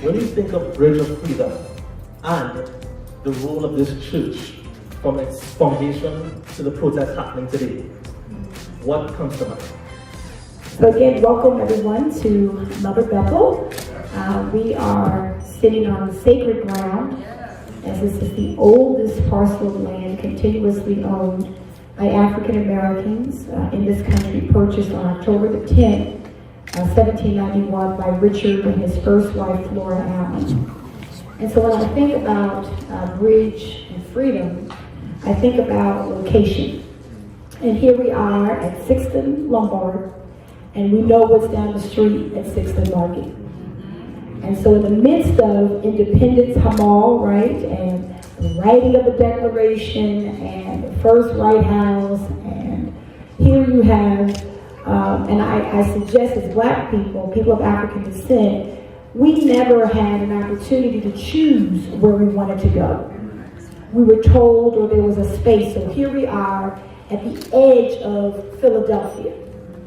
When you think of Bridge of Freedom and the role of this church from its foundation to the protest happening today, what comes to mind? So again, welcome everyone to Mother Bethel. We are sitting on sacred ground, as this is the oldest parcel of land continuously owned by African Americans in this country, purchased on October the 10th, 1791 by Richard and his first wife, Flora Allen. And so when I think about bridge and freedom, I think about location. And here we are at 6th and Lombard, and we know what's down the street at 6th and Market. And so in the midst of Independence Hamal, right, and the writing of the Declaration, and the first White House, and here you have, and I suggest as Black people of African descent, we never had an opportunity to choose where we wanted to go. We were told, or there was a space. So here we are at the edge of Philadelphia,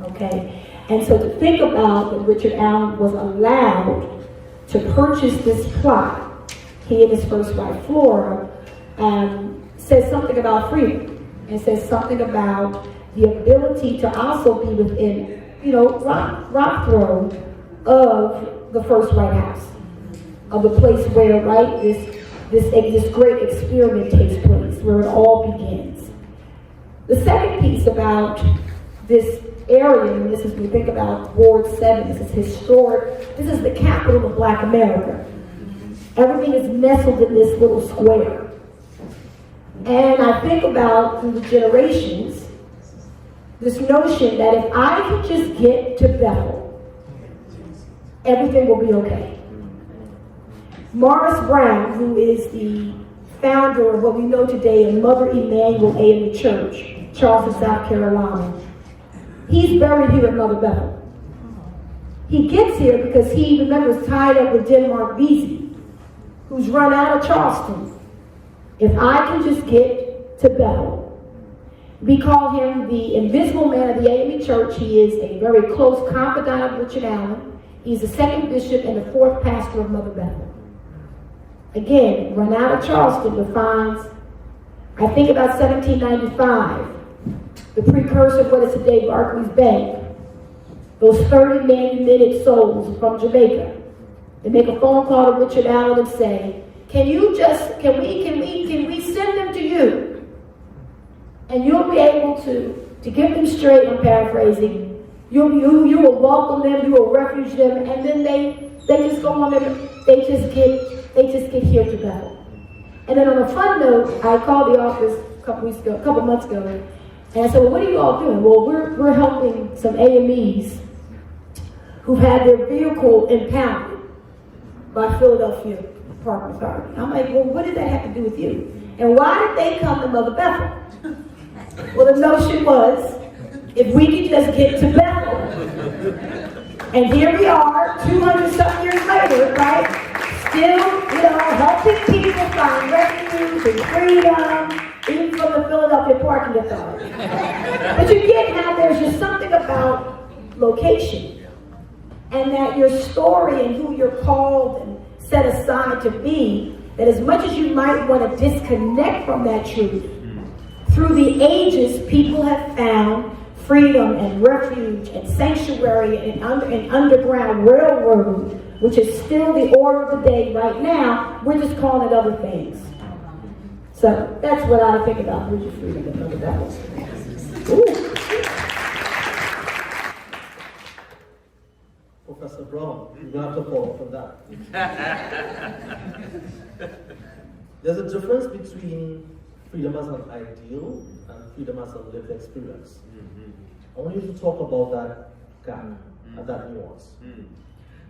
okay? And so to think about that Richard Allen was allowed to purchase this plot, he and his first wife, Flora, says something about freedom, and says something about the ability to also be within, rock throw of the first White House, of the place where, right, this great experiment takes place, where it all begins. The second piece about this area, and this is when we think about Ward 7, this is historic, this is the capital of Black America. Everything is nestled in this little square. And I think about, through the generations, this notion that if I can just get to Bethel, everything will be okay. Morris Brown, who is the founder of what we know today as Mother Bethel AME Church, Charleston, South Carolina, he's buried here at Mother Bethel. He gets here because he, remembers, tied up with Denmark Vesey, who's run out of Charleston. If I can just get to Bethel. We call him the invisible man of the AME Church. He is a very close confidant of Richard Allen. He's the second bishop and the fourth pastor of Mother Bethel. Again, run out of Charleston, but finds, I think about 1795, the precursor of what is today Barclays Bank. Those 30 manumitted souls from Jamaica. They make a phone call to Richard Allen and say, can we send them to you? And you'll be able to give them straight, I'm paraphrasing. You will welcome them, you will refuge them, and then they just go on there, they just get here to Bethel. And then on a fun note, I called the office a couple months ago, and I said, well, what are you all doing? Well, we're helping some AMEs who've had their vehicle impounded by Philadelphia Park Authority. I'm like, well, what does that have to do with you? And why did they come to Mother Bethel? Well, the notion was, if we could just get to Bethel, and here we are, 200-something years later, right? Still, helping people find refuge and freedom, even from the Philadelphia Parking Authority. But you get how there's just something about location, and that your story and who you're called and set aside to be, that as much as you might want to disconnect from that truth, through the ages, people have found freedom and refuge and sanctuary and underground railroad, which is still the order of the day right now. We're just calling it other things. So that's what I think about Bridge of Freedom and Mother Bethel. Professor Brown, you're going to have to follow from that. There's a difference between freedom as an ideal and freedom as a lived experience. I want you to talk about that gap and that nuance.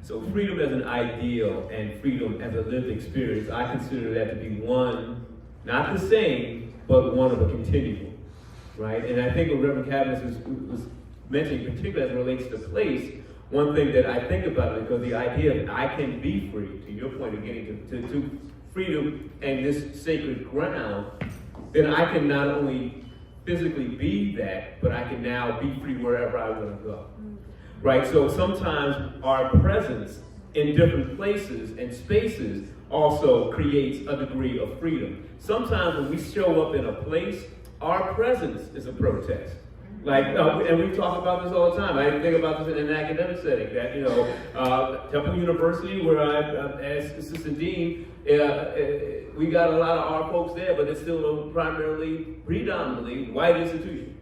So freedom as an ideal and freedom as a lived experience, I consider that to be one, not the same, but one of a continuum, right? And I think what Reverend Cavaniss was mentioning, particularly as it relates to place, one thing that I think about, because the idea of I can be free, to your point of getting to freedom and this sacred ground, then I can not only physically be that, but I can now be free wherever I want to go. Right? So sometimes our presence in different places and spaces also creates a degree of freedom. Sometimes when we show up in a place, our presence is a protest. Like, and we talk about this all the time. I think about this in an academic setting. That, you know, Temple University, where I'm as assistant dean, we got a lot of our folks there, but it's still a predominantly white institution.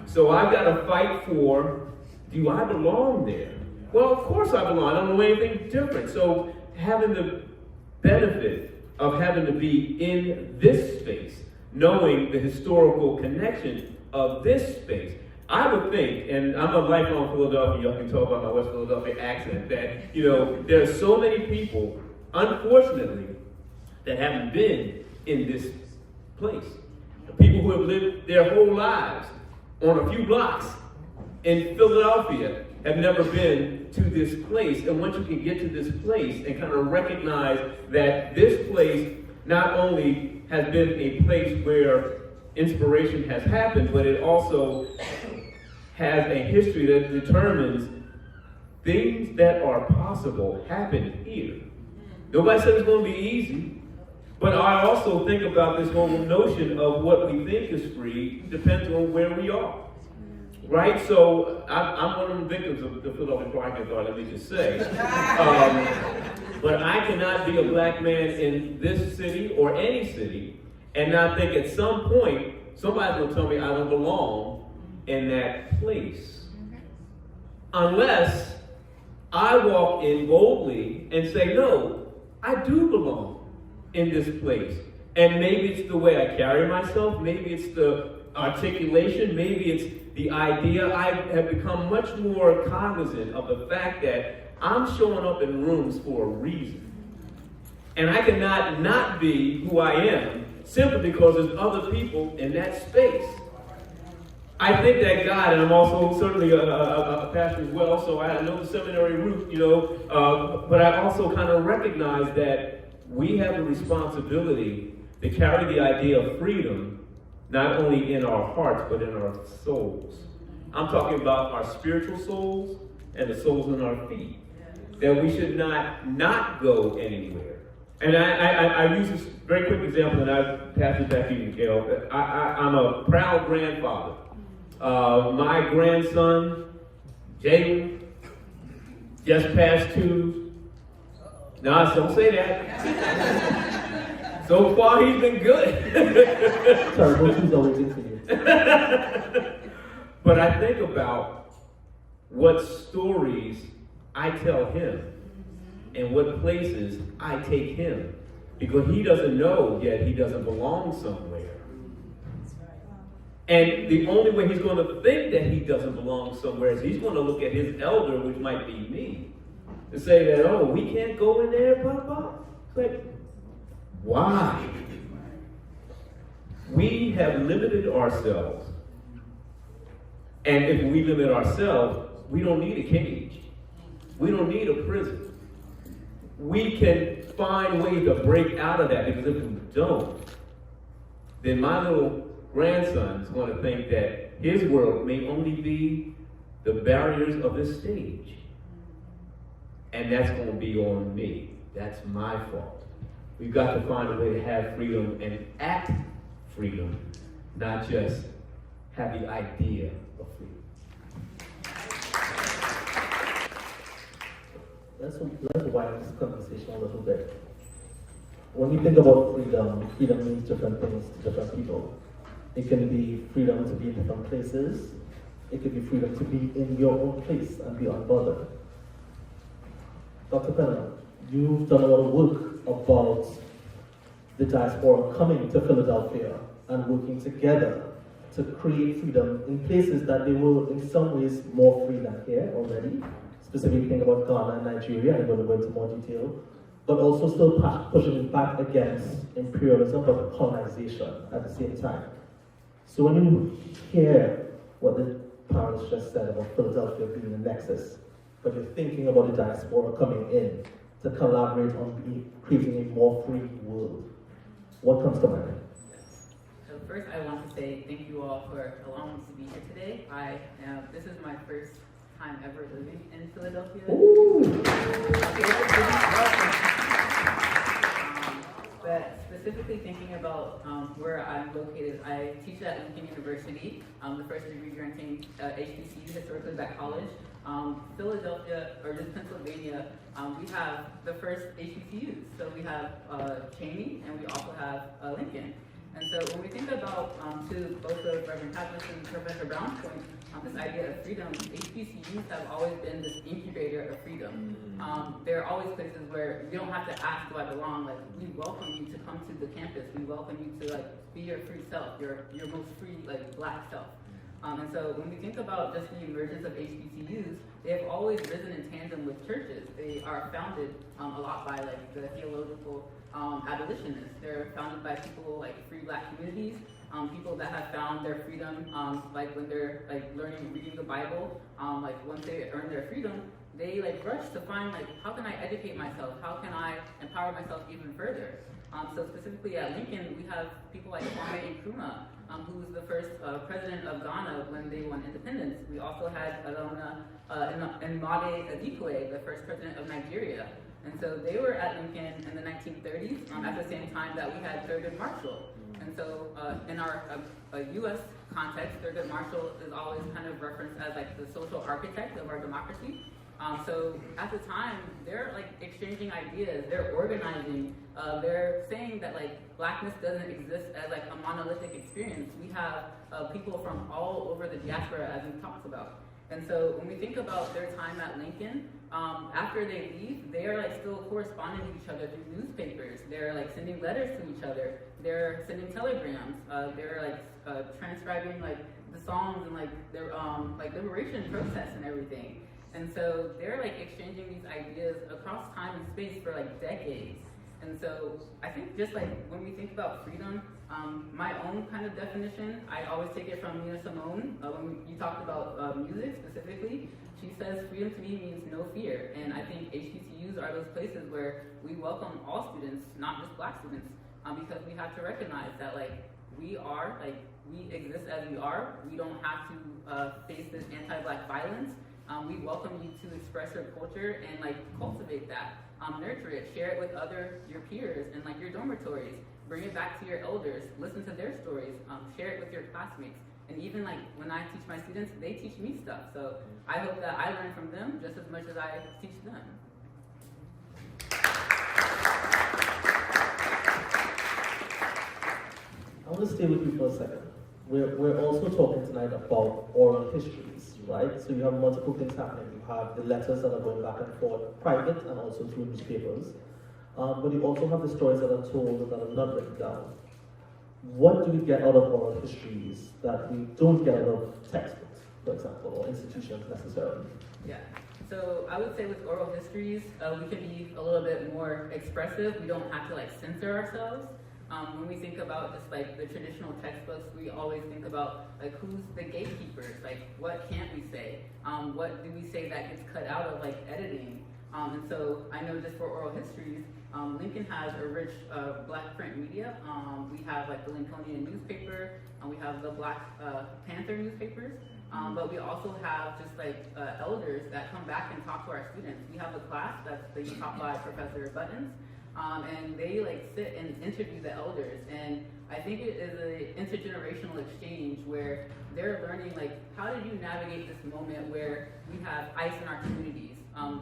So I've got to fight for, do I belong there? Well, of course I belong. I don't know anything different. So having the benefit of having to be in this space, knowing the historical connection of this space, I would think, and I'm a lifelong Philadelphian, y'all can talk about my West Philadelphia accent, that, you know, there are so many people, unfortunately, that haven't been in this place. People who have lived their whole lives on a few blocks in Philadelphia have never been to this place. And once you can get to this place and kind of recognize that this place not only has been a place where inspiration has happened, but it also has a history that determines things that are possible happen here. Nobody said it's going to be easy, but I also think about this whole notion of what we think is free depends on where we are. Right? So I'm one of the victims of the Philadelphia Parking Authority, let me just say. But I cannot be a black man in this city or any city and not think at some point somebody's going to tell me I don't belong in that place. Unless I walk in boldly and say, no, I do belong in this place. And maybe it's the way I carry myself, maybe it's the articulation, maybe it's the idea. I have become much more cognizant of the fact that I'm showing up in rooms for a reason. And I cannot not be who I am simply because there's other people in that space. I think that God, and I'm also certainly a pastor as well, so I know the seminary route, you know, but I also kind of recognize that we have a responsibility to carry the idea of freedom not only in our hearts, but in our souls. I'm talking about our spiritual souls and the souls in our feet. That we should not go anywhere. And I use this very quick example, and I pass it back to you, Gail. I'm a proud grandfather. My grandson, Jalen, just passed 2. No, don't say that. So far, he's been good. Sorry, who's always in for you? But I think about what stories I tell him and what places I take him. Because he doesn't know yet he doesn't belong somewhere. And the only way he's going to think that he doesn't belong somewhere is he's going to look at his elder, which might be me, and say that, oh, we can't go in there, Papa? It's like, why? We have limited ourselves. And if we limit ourselves, we don't need a cage. We don't need a prison. We can find ways to break out of that, because if we don't, then my little grandson is going to think that his world may only be the barriers of this stage. And that's going to be on me. That's my fault. We've got to find a way to have freedom and act freedom, not just have the idea of freedom. Let's widen this conversation a little bit. When you think about freedom, freedom means different things to different people. It can be freedom to be in different places. It could be freedom to be in your own place and be unbothered. Dr. Penna, you've done a lot of work about the diaspora coming to Philadelphia and working together to create freedom in places that they were in some ways more free than here already. Specifically think about Ghana and Nigeria, I'm going to go into more detail, but also still pushing back against imperialism but colonization at the same time. So when you hear what the panelists just said about Philadelphia being a nexus, but you're thinking about the diaspora coming in to collaborate on creating a more free world, what comes to mind? So first, I want to say thank you all for allowing me to be here today. This is my first time ever living in Philadelphia. Ooh. Okay, specifically thinking about where I'm located, I teach at Lincoln University, the first degree granting HBCU, historically black college. Philadelphia, or just Pennsylvania, we have the first HBCUs. So we have Cheney and we also have Lincoln. And so when we think about, to both of Reverend Kaplan's and Professor Brown's point, this idea of freedom, HBCUs have always been this incubator of freedom. There are always places where you don't have to ask, do I belong? Like, we welcome you to come to the campus. We welcome you to be your free self, your most free black self. And so when we think about just the emergence of HBCUs, they have always risen in tandem with churches. They are founded a lot by the theological abolitionists. They're founded by people like free black communities, people that have found their freedom, when they're learning, reading the Bible. Once they earn their freedom, they rush to find how can I educate myself? How can I empower myself even further? So specifically at Lincoln, we have people like Kwame Nkrumah, who was the first president of Ghana when they won independence. We also had Alona Nmade Adekunle, the first president of Nigeria. And so they were at Lincoln in the 1930s, at the same time that we had Thurgood Marshall. And so in our U.S. context, Thurgood Marshall is always kind of referenced as the social architect of our democracy. So at the time, they're exchanging ideas, they're organizing, they're saying that blackness doesn't exist as a monolithic experience. We have people from all over the diaspora, as we talked about. And so when we think about their time at Lincoln, after they leave, they are still corresponding with each other through newspapers. They're sending letters to each other. They're sending telegrams. They're transcribing the songs and their liberation protests and everything. And so they're exchanging these ideas across time and space for decades. And so I think just when we think about freedom, my own kind of definition, I always take it from Nina Simone. When you talked about music specifically, she says freedom to me means no fear. And I think HBCUs are those places where we welcome all students, not just black students, because we have to recognize that we exist as we are. We don't have to face this anti-black violence. We welcome you to express your culture and cultivate that, nurture it, share it with your peers and your dormitories. Bring it back to your elders, listen to their stories, share it with your classmates. And even when I teach my students, they teach me stuff. So I hope that I learn from them just as much as I teach them. I want to stay with you for a second. We're also talking tonight about oral histories, right? So you have multiple things happening. You have the letters that are going back and forth, private and also through newspapers. But you also have the stories that are told and that are not written down. What do we get out of oral histories that we don't get out of textbooks, for example, or institutions necessarily? Yeah. So I would say with oral histories, we can be a little bit more expressive. We don't have to censor ourselves. When we think about just the traditional textbooks, we always think about who's the gatekeepers, what can't we say? What do we say that gets cut out of editing? And so I know just for oral histories, Lincoln has a rich black print media. We have the Lincolnian newspaper, we have the Black Panther newspapers, but we also have just elders that come back and talk to our students. We have a class that's being taught by Professor Buttons, and they sit and interview the elders. And I think it is an intergenerational exchange where they're learning how did you navigate this moment where we have ICE in our communities?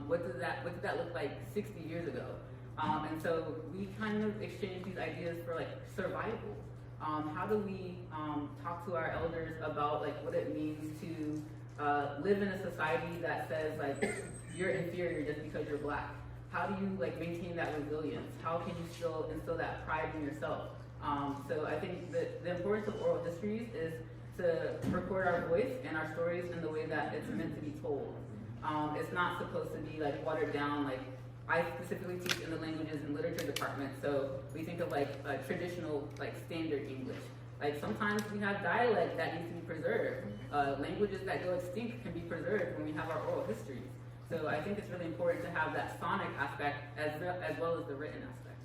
What did that look like 60 years ago? And so we kind of exchange these ideas for survival. How do we talk to our elders about what it means to live in a society that says you're inferior just because you're black? How do you maintain that resilience? How can you still instill that pride in yourself? So I think the importance of oral histories is to record our voice and our stories in the way that it's meant to be told. It's not supposed to be watered down. I specifically teach in the languages and literature department, so we think of traditional standard English. Sometimes we have dialect that needs to be preserved. Languages that go extinct can be preserved when we have our oral histories. So I think it's really important to have that sonic aspect as well as the written aspect.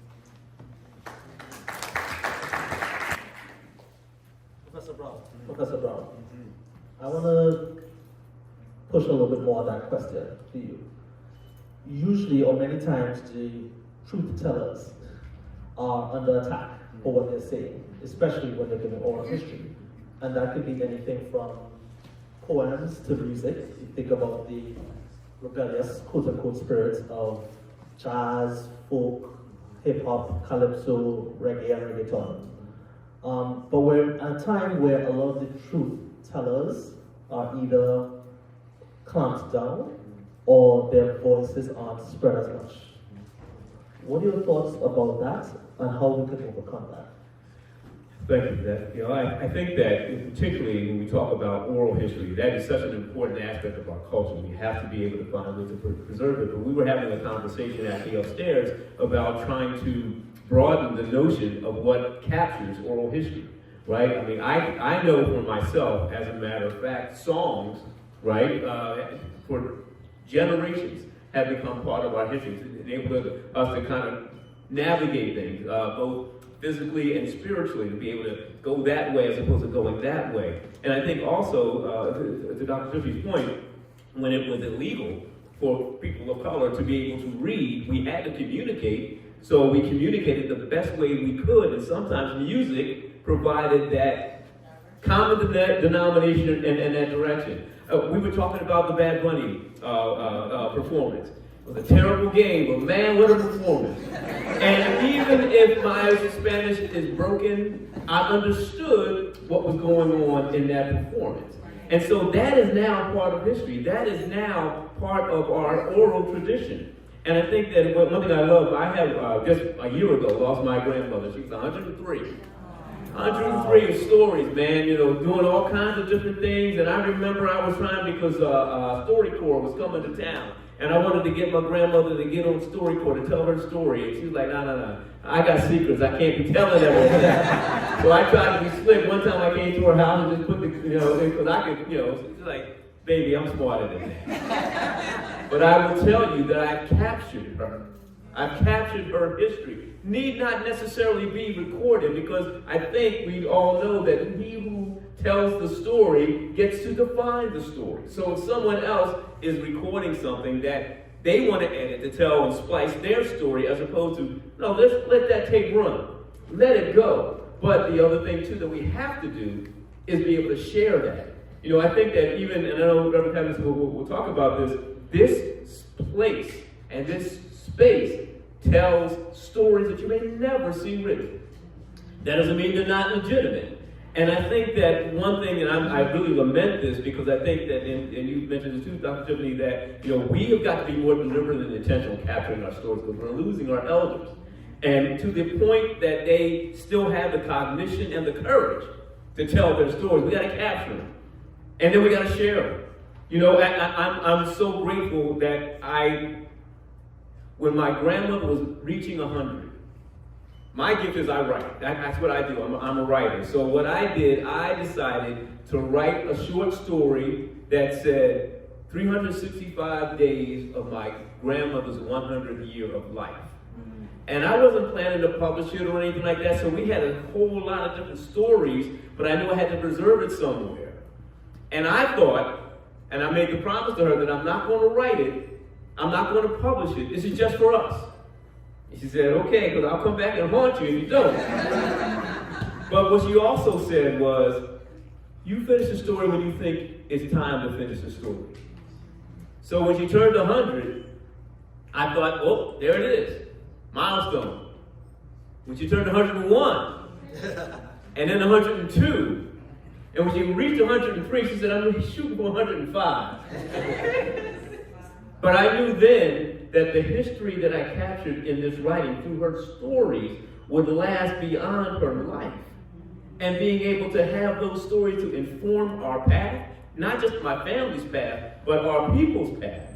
Professor Brown. Professor Brown. I want to push a little bit more on that question to you. Usually, or many times, the truth tellers are under attack for what they're saying, especially when they're giving oral history. And that could be anything from poems to music. You think about the rebellious, quote-unquote, spirits of jazz, folk, hip-hop, calypso, reggae, and reggaeton. But we're at a time where a lot of the truth tellers are either clamped down or their voices aren't spread as much. What are your thoughts about that and how we can overcome that? Thank you for that. I think that particularly when we talk about oral history, that is such an important aspect of our culture. We have to be able to find ways to preserve it. But we were having a conversation actually upstairs about trying to broaden the notion of what captures oral history, right? I mean, I know for myself, as a matter of fact, songs, right, for generations have become part of our history. It's enabled us to kind of navigate things, both physically and spiritually, to be able to go that way as opposed to going that way. And I think also, to Dr. Tiffany's point, when it was illegal for people of color to be able to read, we had to communicate. So we communicated the best way we could, and sometimes music provided that common denomination in that direction. We were talking about the Bad Bunny performance. It was a terrible game, but man, what a performance. And even if my Spanish is broken, I understood what was going on in that performance. And so that is now part of history. That is now part of our oral tradition. And I think that one thing I love, I have just a year ago lost my grandmother. She was 103. 103 stories, man, doing all kinds of different things. And I remember I was trying because StoryCorps was coming to town. And I wanted to get my grandmother to get on StoryCorps to tell her story. And she was like, no. I got secrets. I can't be telling everything. So I tried to be slick. One time I came to her house and just put the, because I could, she's like, baby, I'm smarter than that. But I will tell you that I captured her. I've captured her history. Need not necessarily be recorded, because I think we all know that he who tells the story gets to define the story. So if someone else is recording something that they want to edit to tell and splice their story, as opposed to, no, let's let that tape run. Let it go. But the other thing too that we have to do is be able to share that. I think that even, and I know Reverend Kevin will talk about this place and this space tells stories that you may never see written. That doesn't mean they're not legitimate. And I think that one thing, and I really lament this, because I think that, and you mentioned this too, Dr. Tiffany, that we have got to be more deliberate and intentional in capturing our stories, because we're losing our elders. And to the point that they still have the cognition and the courage to tell their stories, we got to capture them. And then we got to share them. I'm so grateful that when my grandmother was reaching 100, my gift is I write. That's what I do. I'm a writer. So what I did, I decided to write a short story that said 365 days of my grandmother's 100th year of life. And I wasn't planning to publish it or anything like that, so we had a whole lot of different stories, but I knew I had to preserve it somewhere. And I thought, and I made the promise to her, that I'm not going to write it, I'm not going to publish it, this is just for us. And she said, okay, because I'll come back and haunt you if you don't. But what she also said was, you finish the story when you think it's time to finish the story. So when she turned 100, I thought, oh, there it is, milestone. When she turned 101, and then 102, and when she reached 103, she said, I'm shooting for 105. But I knew then that the history that I captured in this writing through her stories would last beyond her life. And being able to have those stories to inform our path, not just my family's path, but our people's path.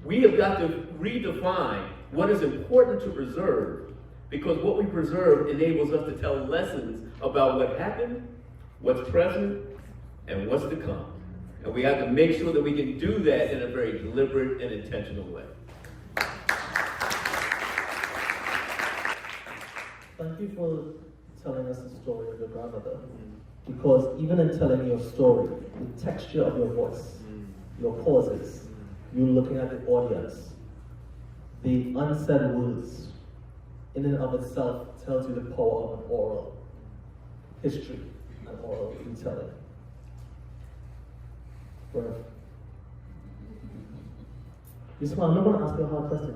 We have got to redefine what is important to preserve, because what we preserve enables us to tell lessons about what happened, what's present, and what's to come. And we have to make sure that we can do that in a very deliberate and intentional way. Thank you for telling us the story of your grandmother. Because even in telling your story, the texture of your voice, your pauses, you looking at the audience, the unsaid words, in and of itself tells you the power of an oral history and oral retelling. Right. You smile, I'm not going to ask you a hard question.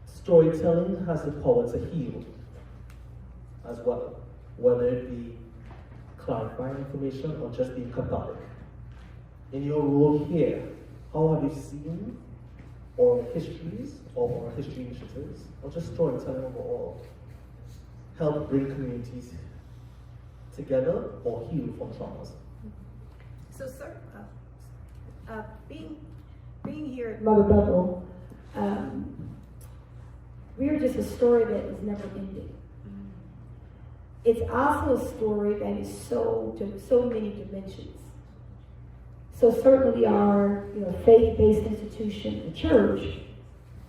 Storytelling has the power to heal as well, whether it be clarifying information or just being cathartic. In your role here, how have you seen oral histories or oral history initiatives, or just storytelling overall, help bring communities together or heal from traumas? So, sir, being here at Mother Bethel, we're just a story that is never ending. It's also a story that is so many dimensions. So certainly we are, faith-based institution, the church,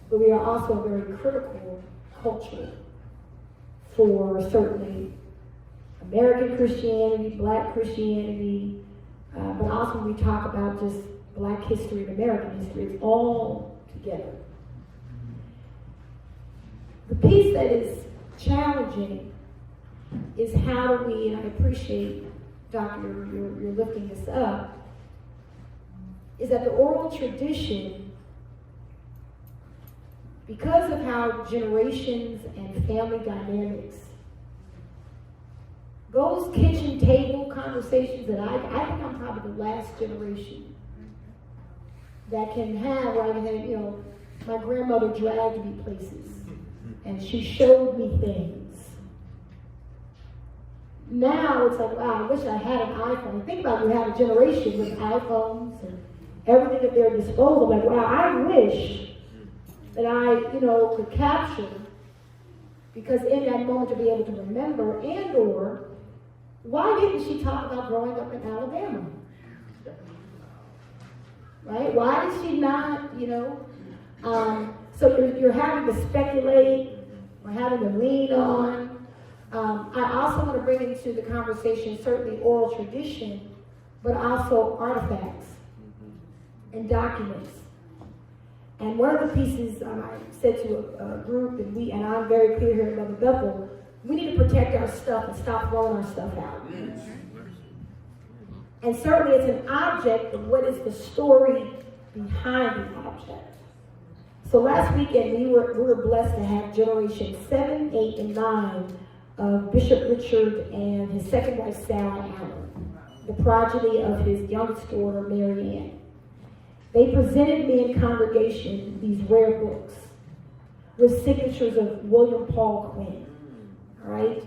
but we are also a very critical culture for certainly American Christianity, Black Christianity, but also when we talk about just Black history and American history, it's all together. The piece that is challenging is how do we, and I appreciate, Doctor, you're lifting this up, is that the oral tradition, because of how generations and family dynamics, those kitchen table conversations that I think I'm probably the last generation that can have, my grandmother dragged me places and she showed me things. Now it's like, wow, I wish I had an iPhone. Think about you have a generation with iPhones and everything at their disposal. Like, wow, I wish that I, could capture, because in that moment to be able to remember, and or why didn't she talk about growing up in Alabama? Right? Why did she not, so you're having to speculate or having to lean on. I also want to bring into the conversation certainly oral tradition, but also artifacts and documents. And one of the pieces I said to a group, and I'm very clear here at Mother Bethel, we need to protect our stuff and stop throwing our stuff out. And certainly it's an object, but what is the story behind the object? So last weekend we were blessed to have generation 7, 8, and 9 of Bishop Richard and his second wife Sarah Allen, the progeny of his youngest daughter Mary Ann. They presented me in congregation these rare books with signatures of William Paul Quinn. All right,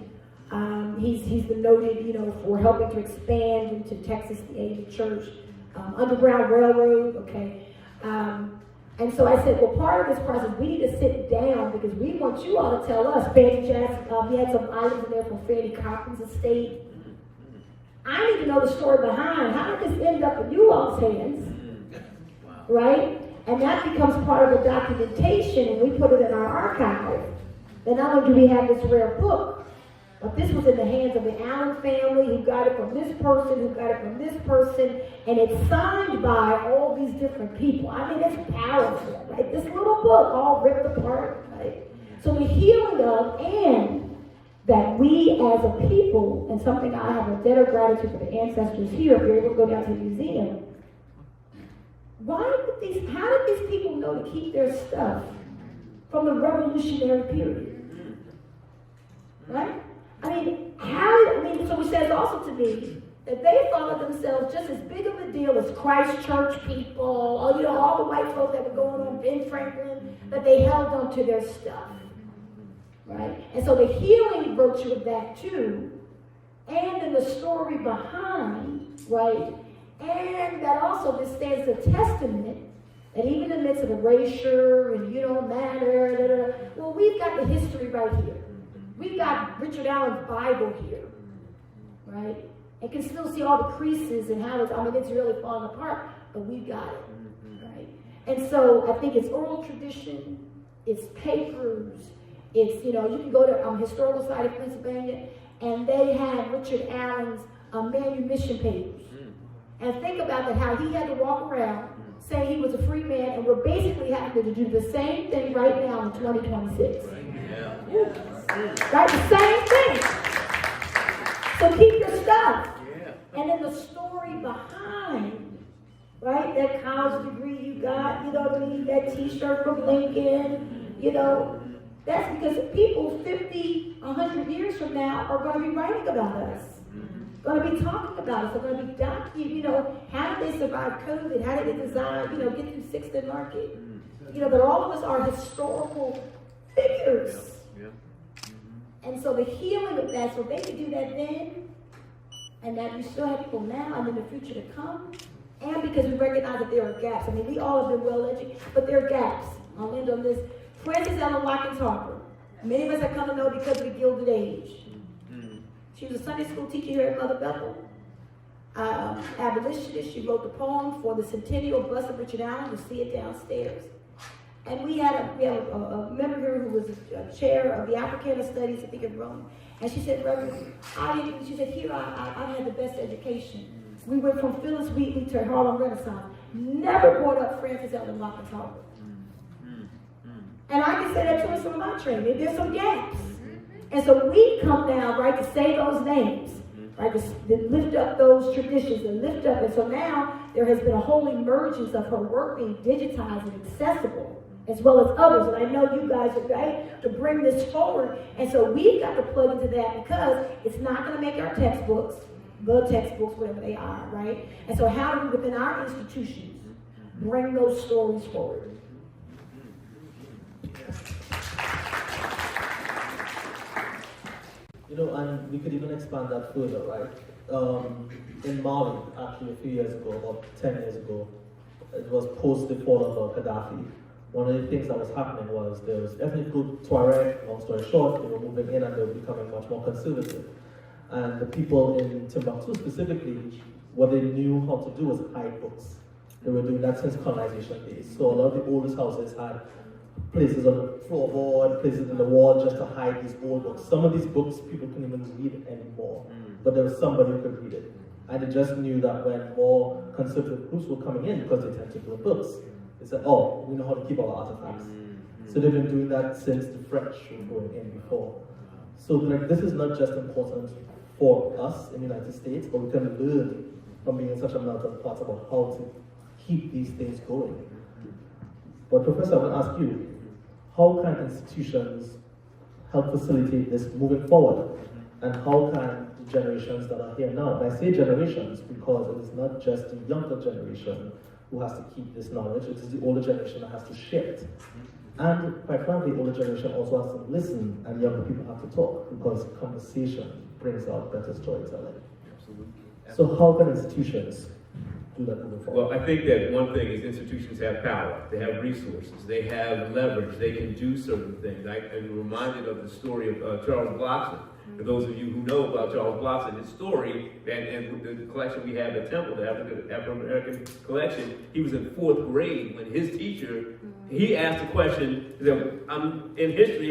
he's been noted, for helping to expand into Texas the AME Church, Underground Railroad. Okay, and so I said, well, part of this process we need to sit down because we want you all to tell us. Fannie Jackson, he had some items in there from Fannie Cochran's estate. I need to know the story behind how did this end up in you all's hands. Right? And that becomes part of the documentation, and we put it in our archive. Then not only do we have this rare book, but this was in the hands of the Allen family, who got it from this person, who got it from this person, and it's signed by all these different people. I mean, it's powerful, right? This little book, all ripped apart, right? So the healing of, and that we as a people, and something I have a debt of gratitude for the ancestors here, if you're able to go down to the museum, how did these people know to keep their stuff from the Revolutionary period? Right? So he says also to me that they thought themselves just as big of a deal as Christ Church people, or, all the white folks that were going on Ben Franklin, that they held on to their stuff. Right? And so the healing virtue of that too, and in the story behind, right? And that also this stands a testament that even in the midst of erasure and you don't matter, well, we've got the history right here. We've got Richard Allen's Bible here, right? And can still see all the creases and how it's really falling apart, but we've got it, right? And so I think it's oral tradition, it's papers, it's, you can go to Historical Society of Pennsylvania, and they have Richard Allen's manumission papers. And think about that, how he had to walk around saying he was a free man, and we're basically having to do the same thing right now in 2026. Right, the same thing. So keep your stuff. And then the story behind, right, that college degree you got, you know what I mean, that t-shirt from Lincoln, you know, that's because people 50, 100 years from now are going to be writing about us. Going to be talking about us. They're going to be documenting, you know, how did they survive COVID? How did they design, you know, get through 6th Market? You know, that all of us are historical figures. And so the healing of that, so they could do that then, and that you still have people now and in the future to come, and because we recognize that there are gaps. I mean, we all have been well educated, but there are gaps. I'll end on this. Frances Ellen Watkins Harper. Many of us have come to know because of the Gilded Age. She was a Sunday school teacher here at Mother Bethel. Abolitionist. She wrote the poem for the Centennial Bust of Richard Allen. You see it downstairs. And we have a member here who was a chair of the Africana Studies, I think in Rome. And she said, Reverend, she said, here I had the best education. We went from Phyllis Wheatley to Harlem Renaissance. Never brought up Frances Ellen Watkins Harper. And I can say that to us from my training. There's some gaps. And so we come now, right, to say those names, right, to lift up those traditions and lift up. And so now there has been a whole emergence of her work being digitized and accessible, as well as others. And I know you guys are right to bring this forward. And so we've got to plug into that because it's not going to make our textbooks, whatever they are, right? And so how do we, within our institutions, bring those stories forward? You know, and we could even expand that further, right? In Mali, actually a few years ago, about 10 years ago, it was post the fall of Gaddafi. One of the things that was happening was there was ethnic group Tuareg, long story short, they were moving in and they were becoming much more conservative. And the people in Timbuktu specifically, what they knew how to do was hide books. They were doing that since colonization days. So a lot of the oldest houses had places on the floorboard, places in the wall just to hide these old books. Some of these books people couldn't even read anymore, but there was somebody who could read it. And they just knew that when more conservative groups were coming in, because they tend to build books, they said, oh, we know how to keep our artifacts. So they've been doing that since the French were going in before. So like, this is not just important for us in the United States, but we can learn from being in such a melting pot about how to keep these things going. But Professor, I will ask you, how can institutions help facilitate this moving forward? And how can the generations that are here now, and I say generations because it is not just the younger generation who has to keep this knowledge, it is the older generation that has to share it. And quite frankly, the older generation also has to listen and younger people have to talk because conversation brings out better storytelling. Absolutely. So how can institutions do that moving forward? Well, I think that one thing is institutions have power, they have resources, they have leverage, they can do certain things. I'm reminded of the story of Charles Blockson. For those of you who know about Charles Blockson, his story, and the collection we have at Temple, the Afro-American collection, he was in 4th grade when his teacher, he asked a question, he said, I'm in history,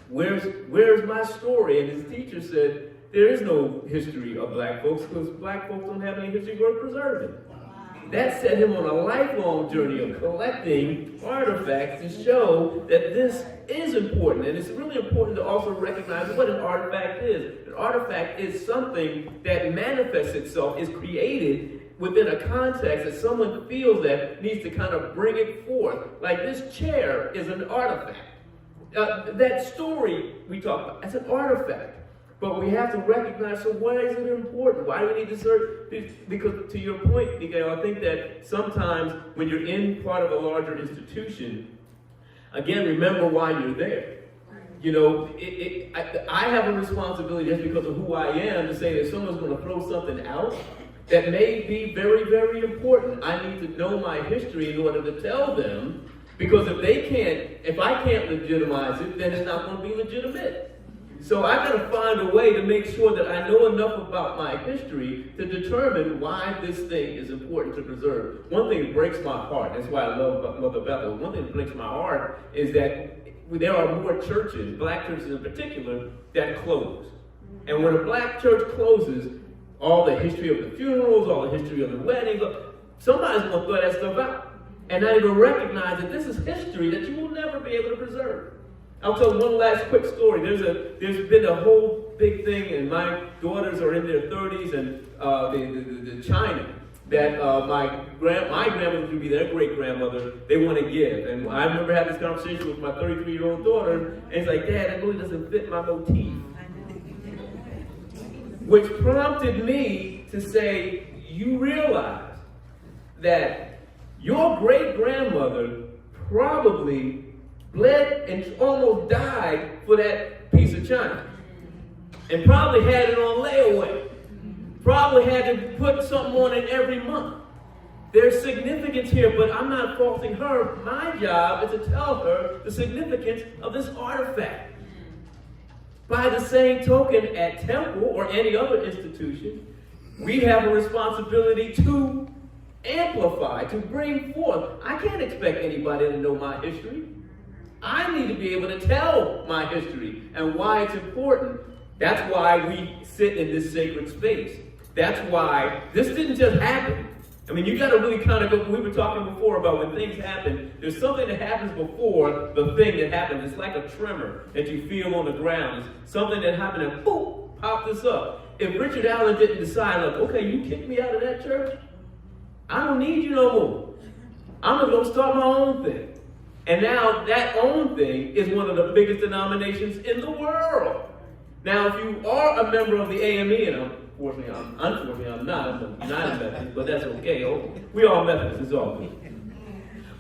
where's my story? And his teacher said, there is no history of black folks because black folks don't have any history worth preserving. That set him on a lifelong journey of collecting artifacts to show that this is important. And it's really important to also recognize what an artifact is. An artifact is something that manifests itself, is created within a context that someone feels that needs to kind of bring it forth. Like this chair is an artifact. That story we talk about, that's an artifact. But we have to recognize, so why is it important? Why do we need to search? Because to your point, Miguel, I think that sometimes when you're in part of a larger institution, again, remember why you're there. You know, I have a responsibility just because of who I am to say that someone's going to throw something out that may be very, very important. I need to know my history in order to tell them, because if I can't legitimize it, then it's not going to be legitimate. So I've got to find a way to make sure that I know enough about my history to determine why this thing is important to preserve. One thing that breaks my heart, that's why I love Mother Bethel, one thing that breaks my heart is that there are more churches, black churches in particular, that close. And when a black church closes, all the history of the funerals, all the history of the weddings. Somebody's going to throw that stuff out and not even recognize that this is history that you will never be able to preserve. I'll tell one last quick story. There's been a whole big thing, and my daughters are in their 30s, and the China that my grandmother would be their great grandmother. They want to give, and I remember having this conversation with my 33-year-old daughter, and it's like, Dad, that really doesn't fit my motif, which prompted me to say, you realize that your great grandmother probably bled and almost died for that piece of china, and probably had it on layaway, probably had to put something on it every month. There's significance here, but I'm not faulting her. My job is to tell her the significance of this artifact. By the same token, at Temple or any other institution, we have a responsibility to amplify, to bring forth. I can't expect anybody to know my history. I need to be able to tell my history and why it's important. That's why we sit in this sacred space. That's why this didn't just happen. I mean, you got to really kind of go, we were talking before about when things happen, there's something that happens before the thing that happens. It's like a tremor that you feel on the ground. It's something that happened and boom, pop this up. If Richard Allen didn't decide, like, okay, you kicked me out of that church, I don't need you no more. I'm going to go start my own thing. And now that own thing is one of the biggest denominations in the world. Now, if you are a member of the AME, and unfortunately I'm not, I'm a United Methodist, but that's okay. We all Methodists, it's all good.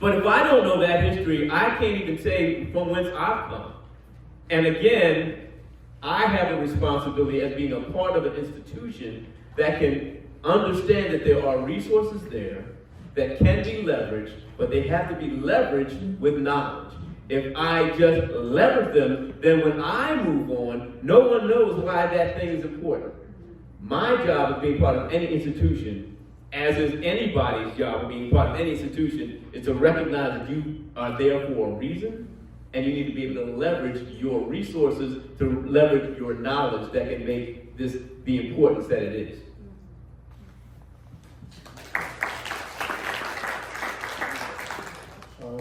But if I don't know that history, I can't even say from whence I've come. And again, I have a responsibility as being a part of an institution that can understand that there are resources there that can be leveraged, but they have to be leveraged with knowledge. If I just leverage them, then when I move on, no one knows why that thing is important. My job of being part of any institution, as is anybody's job of being part of any institution, is to recognize that you are there for a reason, and you need to be able to leverage your resources, to leverage your knowledge that can make this the importance that it is.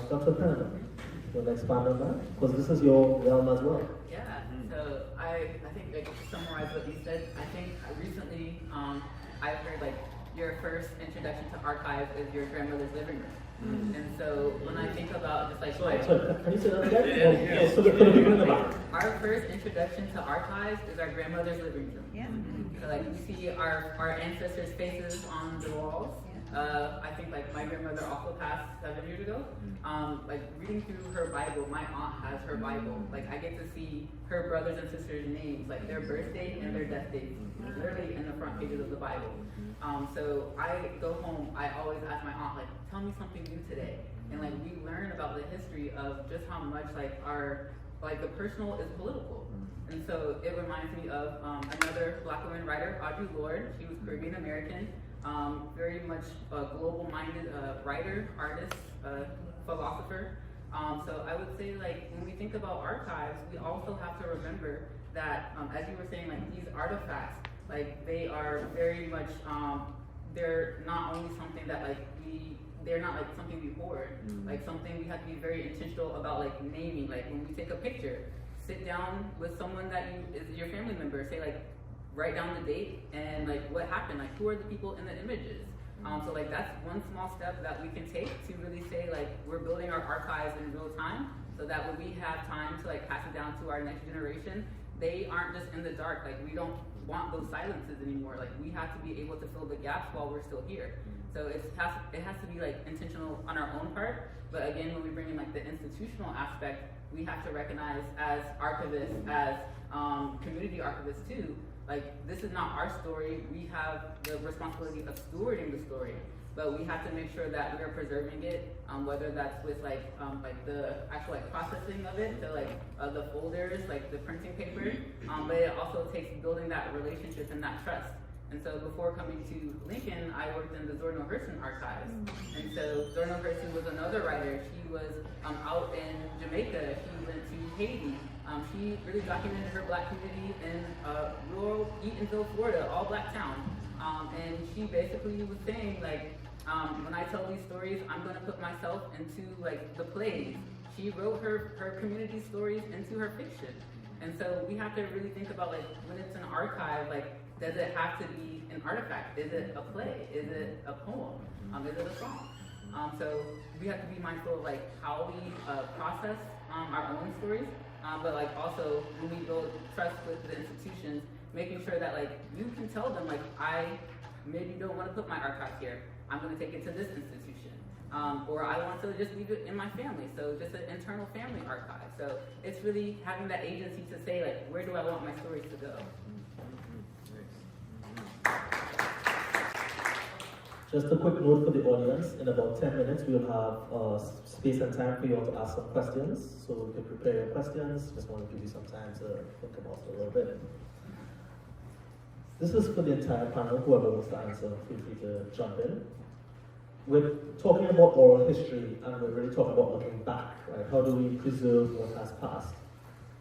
Dr. Penn, you want to expand on that? Because this is your realm as well. Yeah, so I think like, to summarize what you said, I think recently I've heard like your first introduction to archives is your grandmother's living room. And so when I think about just like Sorry, can you say that again? Yeah. So the people in the back. Our first introduction to archives is our grandmother's living room. Yeah. So like we see our ancestors' faces on the walls. I think like my grandmother also passed 7 years ago. Like reading through her Bible, my aunt has her Bible. Like I get to see her brothers and sisters' names, like their birth date and their death dates, literally in the front pages of the Bible. So I go home, I always ask my aunt, like, tell me something new today. And like we learn about the history of just how much like the personal is political. And so it reminds me of another Black woman writer, Audre Lorde. She was Caribbean American. Very much a global-minded writer, artist, philosopher. So I would say, like, when we think about archives, we also have to remember that, as you were saying, like, these artifacts, like, they are very much, they're not only something that, like, they're not, like, something we hoard. Like, something we have to be very intentional about, like, naming. Like, when we take a picture, sit down with someone that is your family member, say, like, write down the date and like what happened, like who are the people in the images. So like that's one small step that we can take to really say like we're building our archives in real time, so that when we have time to like pass it down to our next generation, they aren't just in the dark. Like we don't want those silences anymore. Like we have to be able to fill the gaps while we're still here. So it has to be like intentional on our own part. But again, when we bring in like the institutional aspect, we have to recognize as archivists, as community archivists too, like this is not our story. We have the responsibility of stewarding the story, but we have to make sure that we are preserving it, whether that's with like the actual like processing of it, so like the folders, like the printing paper, but it also takes building that relationship and that trust. And so before coming to Lincoln, I worked in the Zora Neale Hurston archives. And so Zora Neale Hurston was another writer. She was out in Jamaica. She went to Haiti. She really documented her Black community in rural Eatonville, Florida, all Black town. And she basically was saying, like, when I tell these stories, I'm going to put myself into, like, the plays. She wrote her community stories into her fiction. And so we have to really think about, like, when it's an archive, like, does it have to be an artifact? Is it a play? Is it a poem? Is it a song? So we have to be mindful of, like, how we process our own stories, but, like, also when we build trust with the institutions, making sure that, like, you can tell them, like, I maybe don't want to put my archive here. I'm going to take it to this institution. Or I want to just leave it in my family. So just an internal family archive. So it's really having that agency to say, like, where do I want my stories to go? Just a quick note for the audience. In about 10 minutes, we'll have space and time for you all to ask some questions. So you can prepare your questions. Just want to give you some time to think about it a little bit. This is for the entire panel. Whoever wants to answer, feel free to jump in. We're talking about oral history, and we're really talking about looking back, right? How do we preserve what has passed?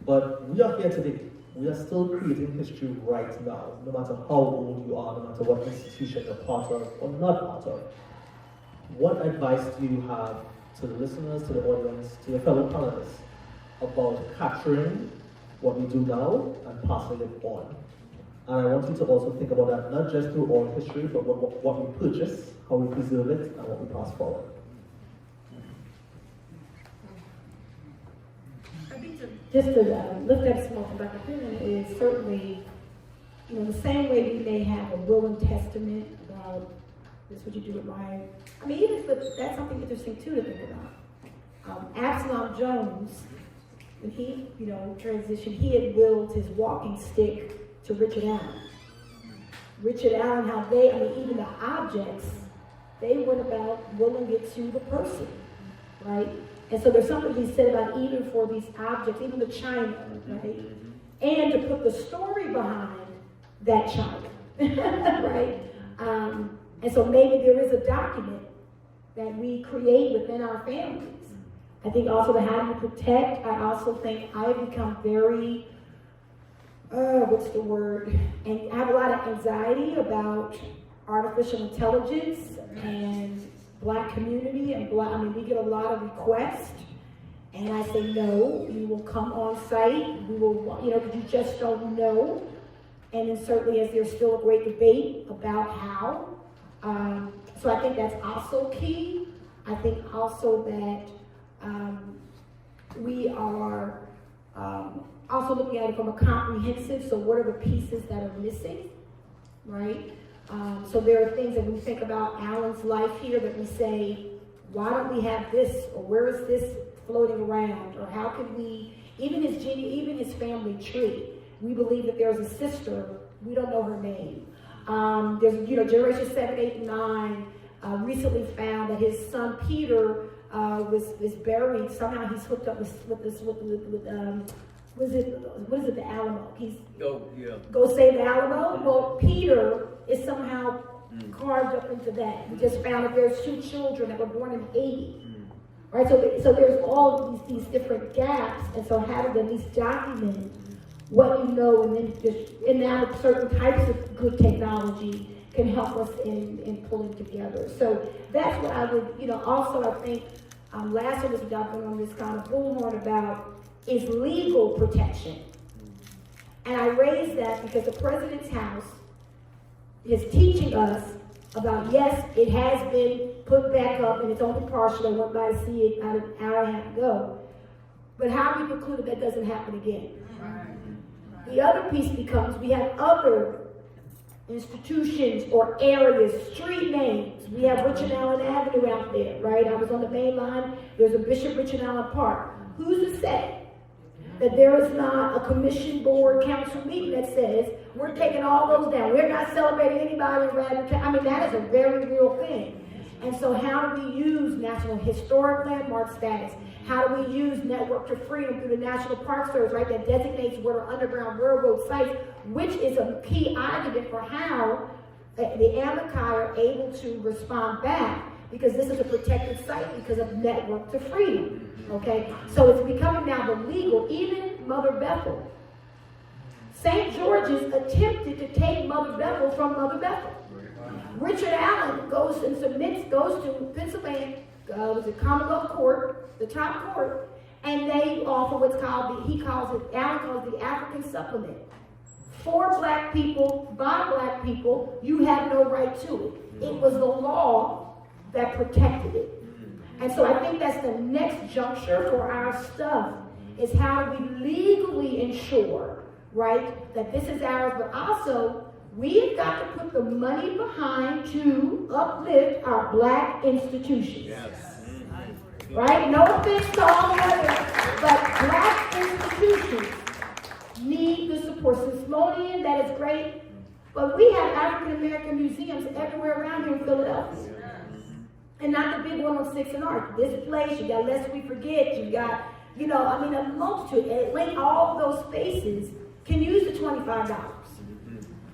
But we are here today. We are still creating history right now, no matter how old you are, no matter what institution you're part of or not part of. What advice do you have to the listeners, to the audience, to your fellow panelists about capturing what we do now and passing it on? And I want you to also think about that, not just through oral history, but what we purchase, how we preserve it, and what we pass forward. Just to lift up smoke from Dr. Freeman is certainly, the same way we may have a will and testament about this is what you do with my, even if that's something interesting too to think about. Absalom Jones, when he, transitioned, he had willed his walking stick to Richard Allen. Richard Allen, how they, even the objects, they went about willing it to the person, right? And so there's something to be said about even for these objects, even the china, right? And to put the story behind that china, right? And so maybe there is a document that we create within our families. I think also the how do you protect, I also think I've become very, what's the word? And I have a lot of anxiety about artificial intelligence and Black community and we get a lot of requests, and I say no. You will come on site. We will, because you just don't know. And then certainly, as there's still a great debate about how. So I think that's also key. I think also that we are also looking at it from a comprehensive. So what are the pieces that are missing, right? So there are things that we think about Alan's life here that we say, why don't we have this, or where is this floating around, or how could we, even his family tree, we believe that there's a sister, we don't know her name. There's, generation 7, 8, and 9 recently found that his son Peter was buried. Somehow he's hooked up with what is it, the Alamo? Go save the Alamo? Well, Peter is somehow carved up into that. We just found that there's 2 children that were born in 80. Right, so there's all these different gaps, and so having to at least document what you know, and then and now certain types of good technology can help us in pulling together. So that's what I would, also I think, last one was adopting on this kind of bullhorn about is legal protection. And I raise that because the President's House is teaching us about, yes, it has been put back up and it's only partial. I went by to see it about an hour and a half ago. But how do we conclude that doesn't happen again? The other piece becomes we have other institutions or areas, street names. We have Richard Allen Avenue out there, right? I was on the main line. There's a Bishop Richard Allen Park. Who's to say that there is not a commission board council meeting that says we're taking all those down? We're not celebrating anybody in Radnor County. That is a very real thing. And so how do we use National Historic Landmark status? How do we use Network to Freedom through the National Park Service, right, that designates what are underground railroad sites, which is a key argument for how the Amici are able to respond back, because this is a protected site because of Network to Freedom, okay? So it's becoming now the legal, even Mother Bethel. St. George's attempted to take Mother Bethel from Mother Bethel. Richard Allen goes and goes to Pennsylvania, was it Commonwealth Court, the top court, and they offer what's called, Allen calls the African supplement. For black people, by black people, you have no right to it. It was the law that protected it. And so I think that's the next juncture for our stuff, is how do we legally ensure, right, that this is ours, but also we've got to put the money behind to uplift our black institutions. Yes. Right? No offense to all the others, but black institutions need the support. Smithsonian, that is great, but we have African American museums everywhere around here in Philadelphia. And not the big one on 6th and Arch. This place, you got Lest We Forget, you got, a multitude. And link all of those spaces can use the $25.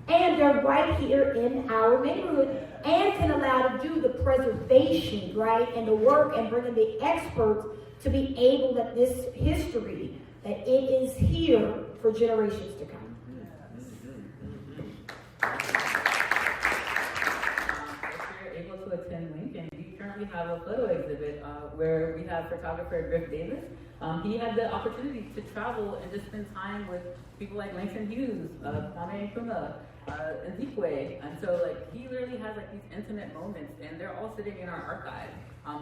And they're right here in our neighborhood and can allow to do the preservation, right, and the work and bringing the experts to be able that this history, that it is here for generations to come. If you're able to attend Lincoln, we currently have a photo exhibit where we have photographer Griff Davis. He had the opportunity to travel and just spend time with people like Langston Hughes, Kwame Nkrumah, Nzikwe, and so he literally has these intimate moments, and they're all sitting in our archive.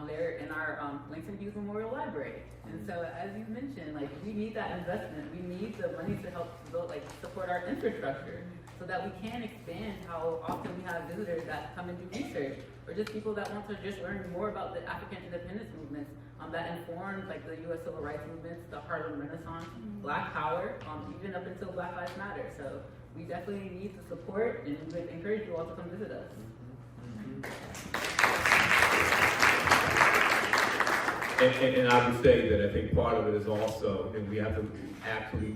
They're in our Langston Hughes Memorial Library, and so as you mentioned, we need that investment. We need the money to help build, support our infrastructure, so that we can expand how often we have visitors that come and do research, or just people that want to just learn more about the African independence movements that informed the U.S. Civil Rights movements, the Harlem Renaissance, Black Power, even up until Black Lives Matter. So we definitely need the support, and we would encourage you all to come visit us. And I would say that I think part of it is also that we have to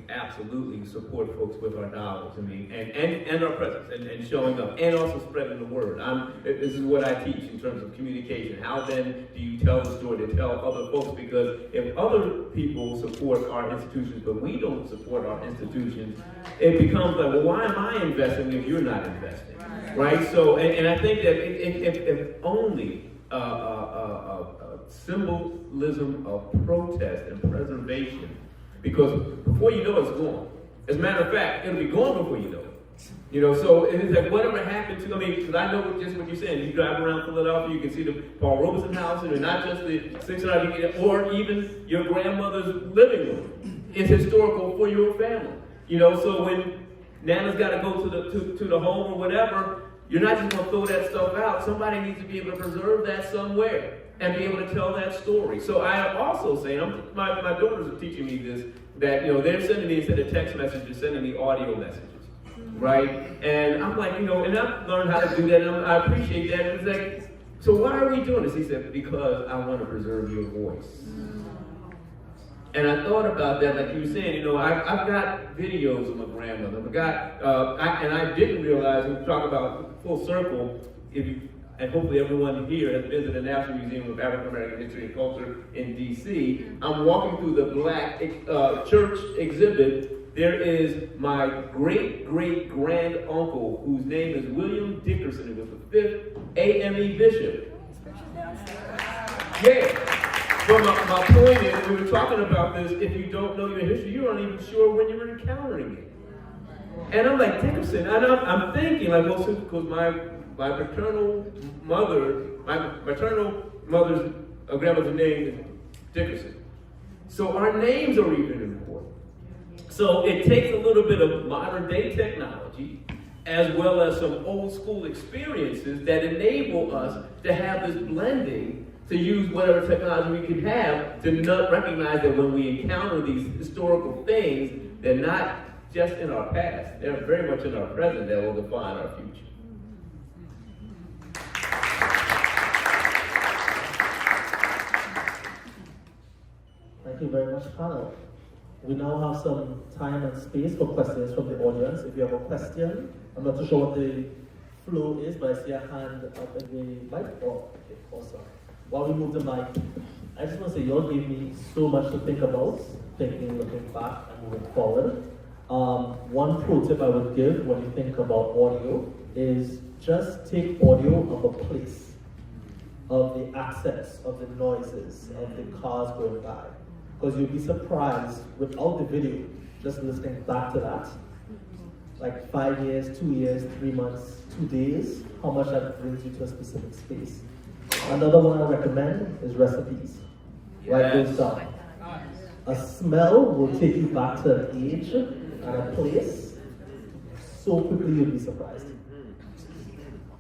absolutely support folks with our dollars. And our presence and showing up and also spreading the word. This is what I teach in terms of communication. How then do you tell the story to tell other folks? Because if other people support our institutions, but we don't support our institutions, it becomes well, why am I investing if you're not investing? Right? So, and I think that if only symbolism of protest and preservation, because before you know it's gone. As a matter of fact, it'll be gone before you know it. So it's whatever happened to, because I know just what you're saying. You drive around Philadelphia, you can see the Paul Robeson house, and not just the 600, or even your grandmother's living room. It's historical for your family. So when Nana's got to go to the home or whatever, you're not just going to throw that stuff out. Somebody needs to be able to preserve that somewhere and be able to tell that story. So I am also saying, my daughters are teaching me this, that they're sending me, instead of text messages, sending me audio messages, right? And I'm and I've learned how to do that, and I appreciate that. And it's so why are we doing this? He said, because I want to preserve your voice. And I thought about that, like you were saying, I've got videos of my grandmother. And I didn't realize, when we talk about full circle, and hopefully everyone here has been to the National Museum of African American History and Culture in D.C. I'm walking through the Black church exhibit. There is my great-great-grand uncle, whose name is William Dickerson. He was the 5th AME bishop. Yeah. But my point is, we were talking about this, if you don't know your history, you aren't even sure when you're encountering it. And I'm like, Dickerson, and I'm thinking, because my maternal mother's grandmother's name is Dickerson. So our names are even important. So it takes a little bit of modern day technology, as well as some old school experiences that enable us to have this blending, to use whatever technology we can have to not recognize that when we encounter these historical things, they're not just in our past, they're very much in our present that will define our future. Thank you very much, panel. We now have some time and space for questions from the audience. If you have a question, I'm not too sure what the flow is, but I see a hand up in the mic. Oh, okay, awesome. While we move the mic, I just want to say you all gave me so much to think about, looking back and moving forward. One pro tip I would give when you think about audio is just take audio of a place, of the accents, of the noises, of the cars going by. Because you'll be surprised without the video, just listening back to that, like 5 years, 2 years, 3 months, 2 days, how much that brings you to a specific space. Another one I recommend is recipes. Write those down. A smell will take you back to an age and a place. So quickly you'll be surprised.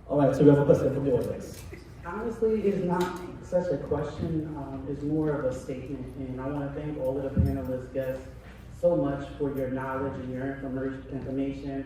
All right, so we have a question from the audience. Honestly, it's not such a question. It's more of a statement. And I want to thank all of the panelists, guests, so much for your knowledge and your information.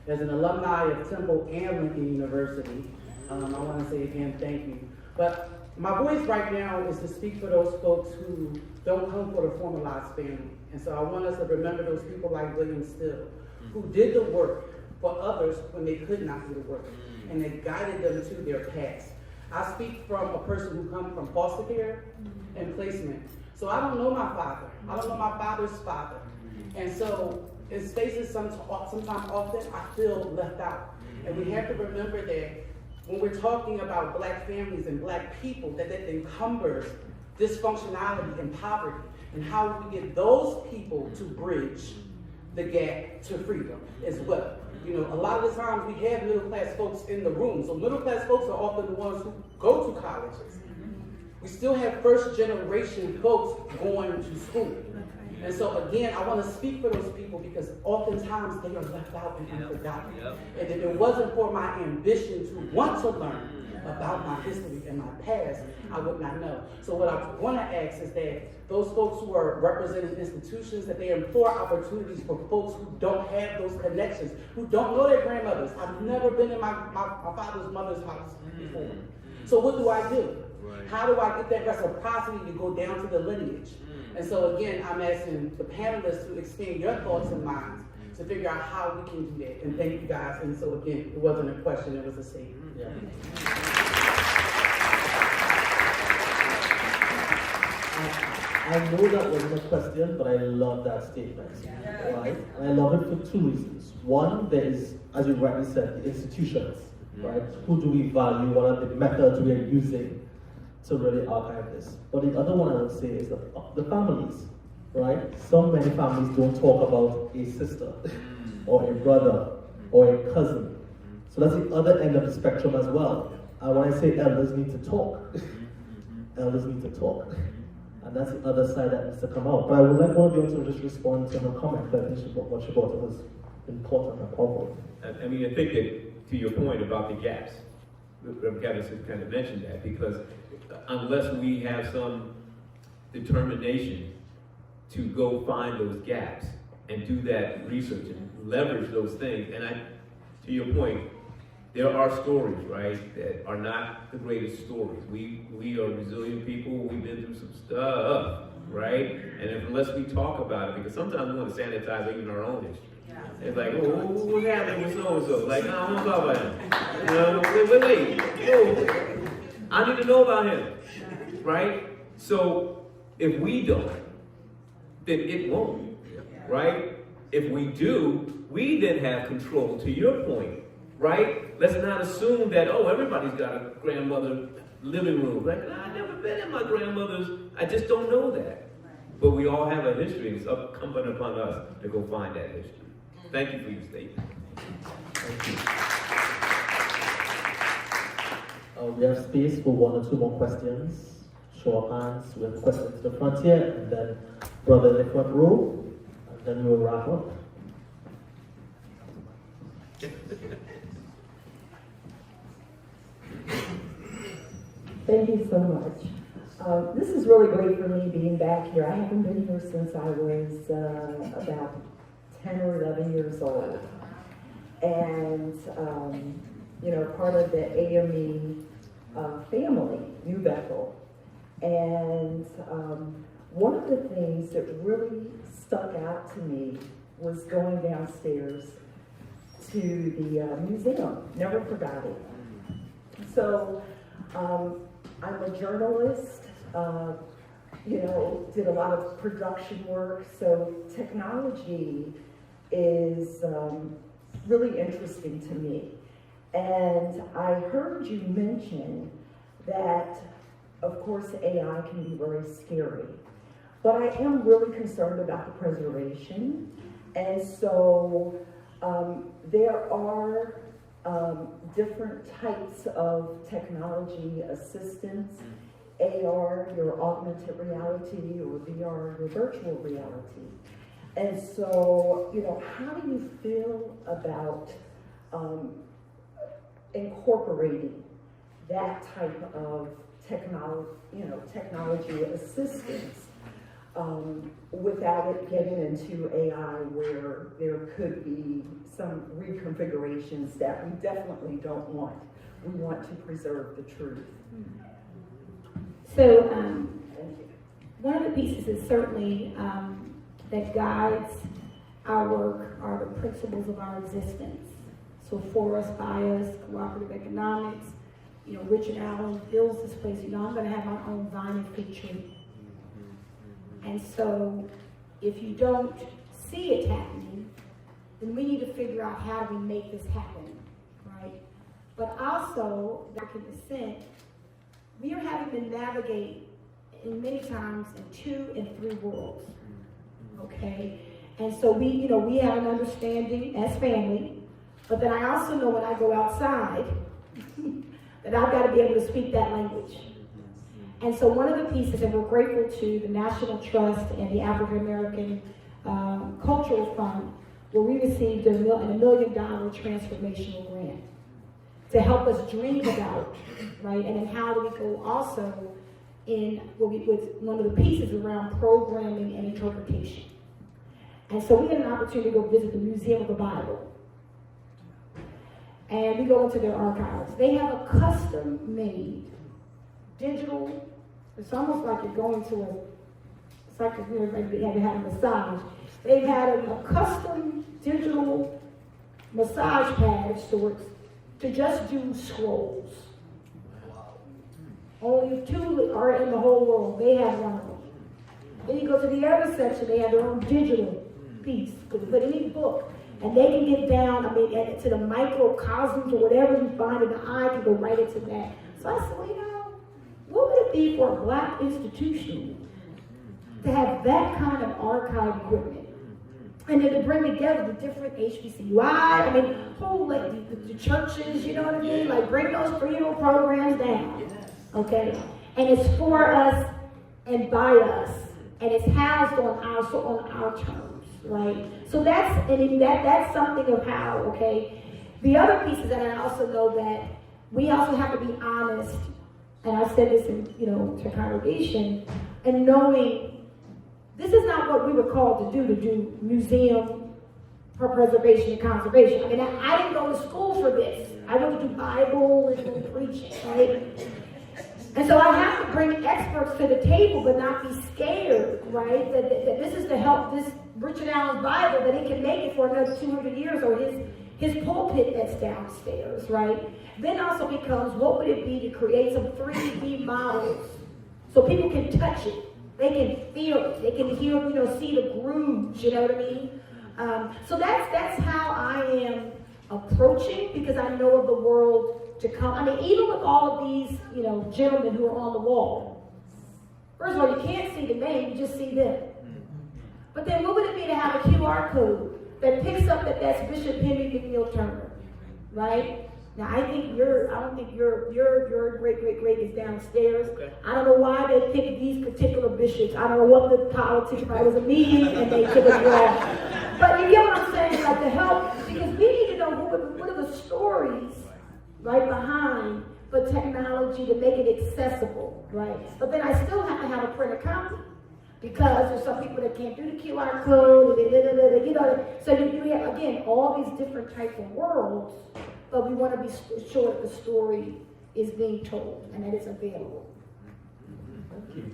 As an alumni of Temple and Lincoln University, I want to say again, thank you. But my voice right now is to speak for those folks who don't come for the formalized family. And so I want us to remember those people like William Still, who did the work for others when they could not do the work, and it guided them to their paths. I speak from a person who comes from foster care and placement. So I don't know my father. I don't know my father's father. And so in spaces sometimes often I feel left out. And we have to remember that when we're talking about Black families and Black people, that encumbers dysfunctionality and poverty, and how we get those people to bridge the gap to freedom as well. You know, a lot of the times we have middle class folks in the room. So middle class folks are often the ones who go to colleges. We still have first generation folks going to school. And so again, I want to speak for those people because oftentimes they are left out and forgotten. And if it wasn't for my ambition to want to learn about my history and my past, I would not know. So what I want to ask is that those folks who are representing institutions, that they implore opportunities for folks who don't have those connections, who don't know their grandmothers. I've never been in my father's mother's house before. So what do I do? How do I get that reciprocity to go down to the lineage? And so again, I'm asking the panelists to expand your thoughts and minds to figure out how we can do that. And thank you guys. And so again, it wasn't a question, it was a statement. Yeah. I know that wasn't a question, but I love that statement. Right? And I love it for two reasons. One, there is, as you rightly said, the institutions. Right? Who do we value? What are the methods we are using to really archive this? But the other one I would say is the families. Right? So many families don't talk about a sister or a brother or a cousin. So that's the other end of the spectrum as well. And when I say elders need to talk, elders need to talk. And that's the other side that needs to come out. But I would like one of you to just respond to her comment, but I think what she brought was important and powerful. I mean, I think that to your point about the gaps, Reverend Kevin kind of mentioned that, because unless we have some determination to go find those gaps and do that research and leverage those things, and to your point, there are stories, right, that are not the greatest stories. We are resilient people. We've been through some stuff, right? And unless we talk about it, because sometimes we want to sanitize even our own history. It's like, oh, what happened with so-and-so? Like, no, I don't talk about him. You know, wait. I need to know about him, right? So if we don't, then it won't, right? If we do, we then have control, to your point, right? Let's not assume that, oh, everybody's got a grandmother living room. Like, I've never been in my grandmother's. I just don't know that. But we all have a history, and it's incumbent upon us to go find that history. Thank you for your statement. Thank you. We have space for one or two more questions. Show of hands. We have questions to the front here, and then brother in the front row, and then we'll wrap up. Thank you so much. This is really great for me being back here. I haven't been here since I was about 10 or 11 years old. And, you know, part of the AME family, New Bethel. And one of the things that really stuck out to me was going downstairs to the museum. Never forgot it. So, I'm a journalist, you know, did a lot of production work, so technology is really interesting to me. And I heard you mention that, of course, AI can be very scary. But I am really concerned about the preservation. And so there are different types of technology assistance, AR, your augmented reality, or VR, your virtual reality. And so, how do you feel about incorporating that type of technology assistance without it getting into AI, where there could be some reconfigurations that we definitely don't want. We want to preserve the truth. So Thank you. one of the pieces is certainly that guides our work are the principles of our existence. So for us, by us, cooperative economics, Richard Allen builds this place, I'm gonna have my own vine and fig tree. And so if you don't see it happening, then we need to figure out how do we make this happen, right? But also, African descent, we are having to navigate in many times in 2 and 3 worlds, okay? And so we have an understanding as family, but then I also know when I go outside that I've got to be able to speak that language. And so one of the pieces, and we're grateful to the National Trust and the African American Cultural Fund, where we received a $1 million transformational grant to help us dream about, right? And then how do we go also with one of the pieces around programming and interpretation. And so we had an opportunity to go visit the Museum of the Bible. And we go into their archives. They have a custom-made digital, it's almost like you're going to it's like they had to have a massage. They've had a custom digital massage pad of sorts to just do scrolls. Only 2 are in the whole world. They have one of them. Then you go to the other section, they have their own digital piece. But any book, and they can get down, to the microcosms or whatever you find in the eye, can go right into that. So I said, well, what would it be for a Black institution to have that kind of archive equipment? And then to bring together the different HBCUI, the churches, you know what I mean? Like bring those funeral programs down, okay? And it's for us and by us, and it's housed on our terms, right? So that's something of how, okay? The other piece is that I also know that we also have to be honest, and I've said this to congregation, and knowing this is not what we were called to do museum for preservation and conservation. I didn't go to school for this. I went to do Bible and preaching, right? And so I have to bring experts to the table, but not be scared, right? That this is to help this Richard Allen's Bible, that it can make it for another 200 years, or his pulpit that's downstairs, right? Then also becomes, what would it be to create some 3D models so people can touch it? They can feel it. They can hear, see the grooves, you know what I mean? So that's how I am approaching, because I know of the world to come. Even with all of these, gentlemen who are on the wall. First of all, you can't see the name, you just see them. But then what would it be to have a QR code that picks up that that's Bishop Henry McNeil Turner, right? Now I don't think your great is downstairs. Okay. I don't know why they picked these particular bishops. I don't know what the politics, it was a meeting and they took it wrong. But you get what I'm saying, like to help, because we need to know what are the stories right behind for technology to make it accessible, right? But then I still have to have a printed copy, because there's some people that can't do the QR code, so you have, again, all these different types of worlds, but we want to be sure that the story is being told and that it's available. Thank you.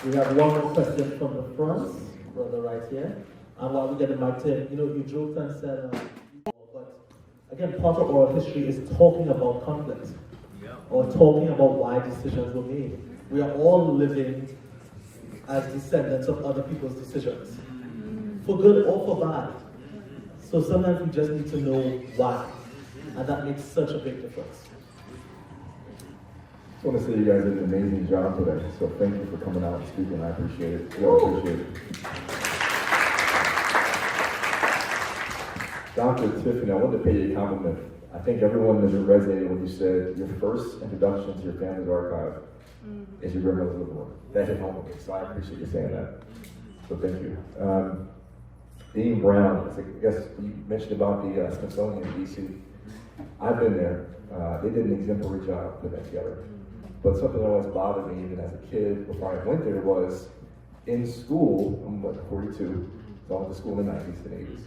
We have one more question from the front, brother right here. And while we get the mic to him, you joked and said, but again, part of oral history is talking about conflict, or talking about why decisions were made. We are all living as descendants of other people's decisions, for good or for bad. So sometimes we just need to know why, and that makes such a big difference. I want to say you guys did an amazing job today, so thank you for coming out and speaking. I appreciate it. We all appreciate it. Dr. Tiffany, I wanted to pay you a compliment. I think everyone has resonated when you said your first introduction to your family's archive is your grandmother's living room. That hit home with me, so I appreciate you saying that. So thank you. Dean Brown, I guess you mentioned about the Smithsonian in DC. I've been there. They did an exemplary job putting that together. But something that always bothered me, even as a kid, before I went there, was in school, I'm like 42, so I went to school in the 90s and 80s.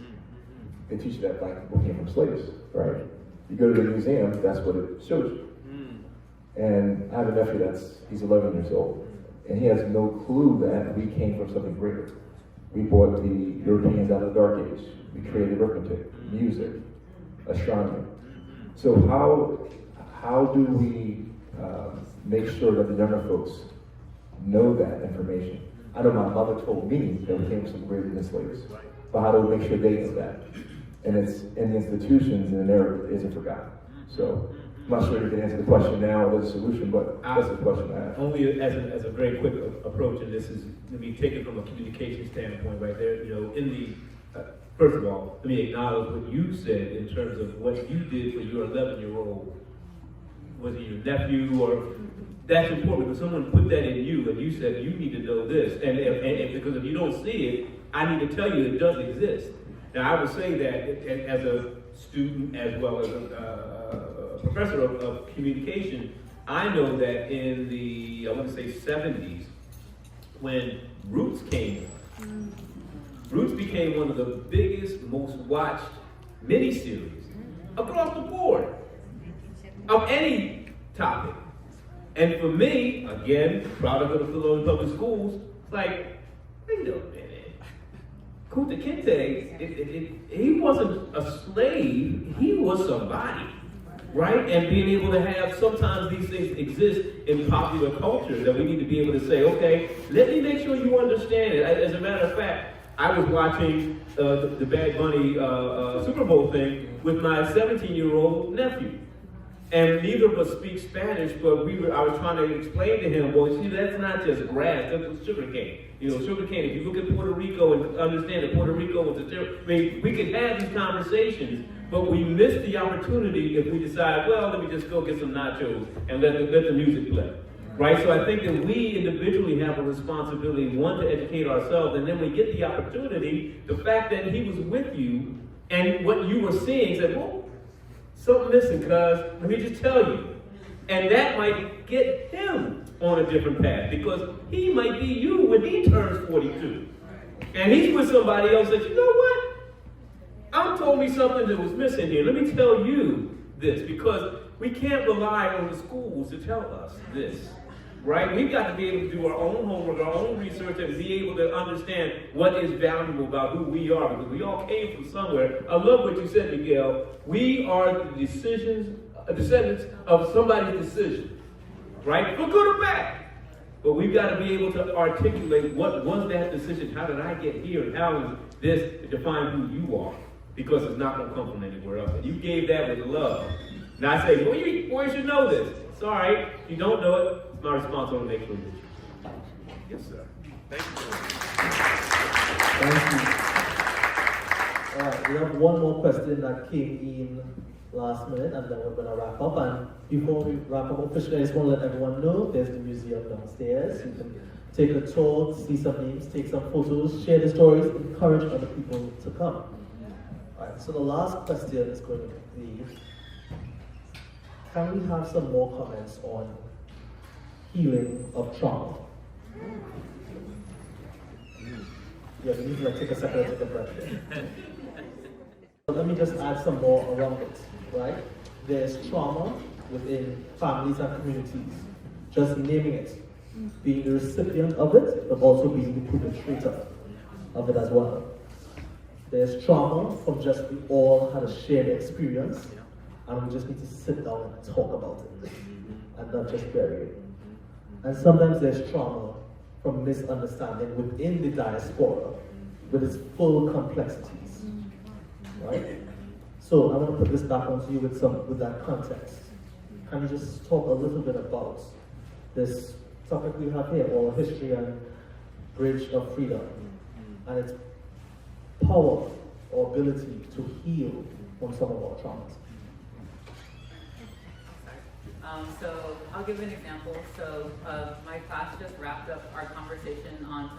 They teach you that black people came from slaves, right? You go to the museum, that's what it shows you. And I have a nephew he's 11 years old, and he has no clue that we came from something greater. We brought the Europeans out of the Dark Age. We created arithmetic, music, astronomy. So how do we make sure that the younger folks know that information? I know my mother told me that we came from some greater than slaves, but how do we make sure they know that? And it's in the institutions and the narrative isn't forgotten. So I'm not sure you can answer the question now or there's a solution, but that's the question I have. Only as a very quick approach, and this is to be taken from a communication standpoint right there, first of all, let me acknowledge what you said in terms of what you did for your 11-year-old. Was it your nephew or, that's important because someone put that in you and you said you need to know this. And because if you don't see it, I need to tell you it does exist. Now I would say that as a student as well as a professor of communication, I know that in the, I want to say 70s, when Roots came, Roots became one of the biggest, most watched miniseries across the board of any topic. And for me, again, product of the Philadelphia Public Schools, it's like, wait a minute. Kunta Kinte, he wasn't a slave, he was somebody, right? And being able to have, sometimes these things exist in popular culture that we need to be able to say, okay, let me make sure you understand it. As a matter of fact, I was watching the Bad Bunny Super Bowl thing with my 17-year-old nephew. And neither of us speak Spanish, but I was trying to explain to him, well, see, that's not just grass, that's sugar cane. Sugar cane, if you look at Puerto Rico and understand that Puerto Rico was we could have these conversations, but we miss the opportunity if we decide, well, let me just go get some nachos and let the music play. Right? So I think that we individually have a responsibility, one, to educate ourselves, and then we get the opportunity, the fact that he was with you, and what you were seeing, said, well, something missing, cuz, let me just tell you. And that might get him on a different path, because he might be you when he turns 42. And he's with somebody else that, you know what? I'm told me something that was missing here. Let me tell you this, because we can't rely on the schools to tell us this. Right? We've got to be able to do our own homework, our own research, and be able to understand what is valuable about who we are, because we all came from somewhere. I love what you said, Miguel. We are the descendants of somebody's decision, right? For good or bad. But we've got to be able to articulate what was that decision, how did I get here, and how is this to define who you are, because it's not going to come from anywhere else. And you gave that with love. And I say, well, you should know this. It's all right. If you don't know it, it's my responsibility to make sure that you. Yes, sir. Thank you. Thank you. All right, we have one more question that came in last minute, and then we're going to wrap up. And before we wrap up officially, I just want to let everyone know there's the museum downstairs. You can take a tour, see some names, take some photos, share the stories, encourage other people to come. All right, so the last question is going to be, can we have some more comments on healing of trauma? Yeah, we need to take a second to take a breath. Let me just add some more around it, right? There's trauma within families and communities. Just naming it, being the recipient of it, but also being the perpetrator of it as well. There's trauma from just we all had a shared experience, and we just need to sit down and talk about it, and not just bury it. And sometimes there's trauma from misunderstanding within the diaspora, with its full complexities. right? So I want to put this back onto you with that context. Can you just talk a little bit about this topic we have here, or history and bridge of freedom, and its power or ability to heal from some of our traumas? So I'll give an example. So my class just wrapped up our conversation on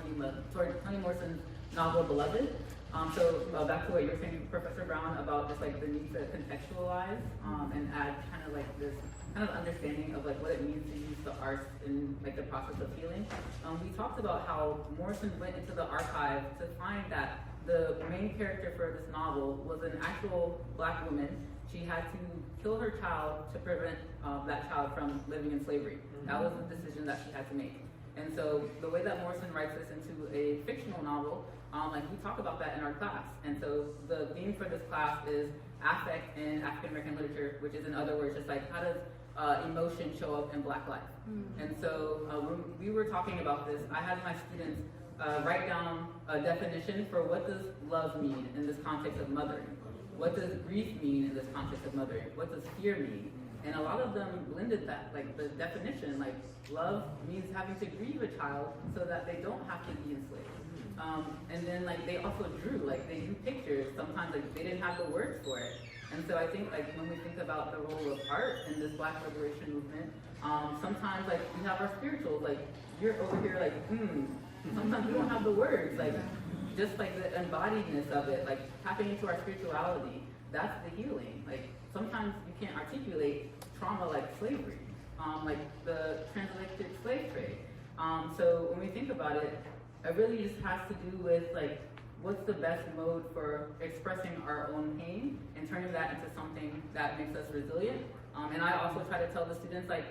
Toni Morrison's novel Beloved. Back to what you were saying, Professor Brown, about just like the need to contextualize and add kind of like this kind of understanding of like what it means to use the arts in like the process of healing. We talked about how Morrison went into the archive to find that the main character for this novel was an actual Black woman. She had to kill her child to prevent that child from living in slavery. That was the decision that she had to make. And so the way that Morrison writes this into a fictional novel, like we talk about that in our class. And so the theme for this class is affect in African American literature, which is in other words just like how does emotion show up in Black life. And so when we were talking about this, I had my students write down a definition for what does love mean in this context of mothering. What does grief mean in this context of mothering? What does fear mean? And a lot of them blended that, like the definition, like love means having to grieve a child so that they don't have to be enslaved. And then like they also drew, like they drew pictures. Sometimes like they didn't have the words for it. And so I think like when we think about the role of art in this Black liberation movement, sometimes like we have our spirituals, like you're over here like, sometimes we don't have the words, like just like the embodiedness of it, like tapping into our spirituality, that's the healing. Like sometimes you can't articulate trauma like slavery, like the transatlantic slave trade. So when we think about it, it really just has to do with like what's the best mode for expressing our own pain and turning that into something that makes us resilient. And I also try to tell the students like,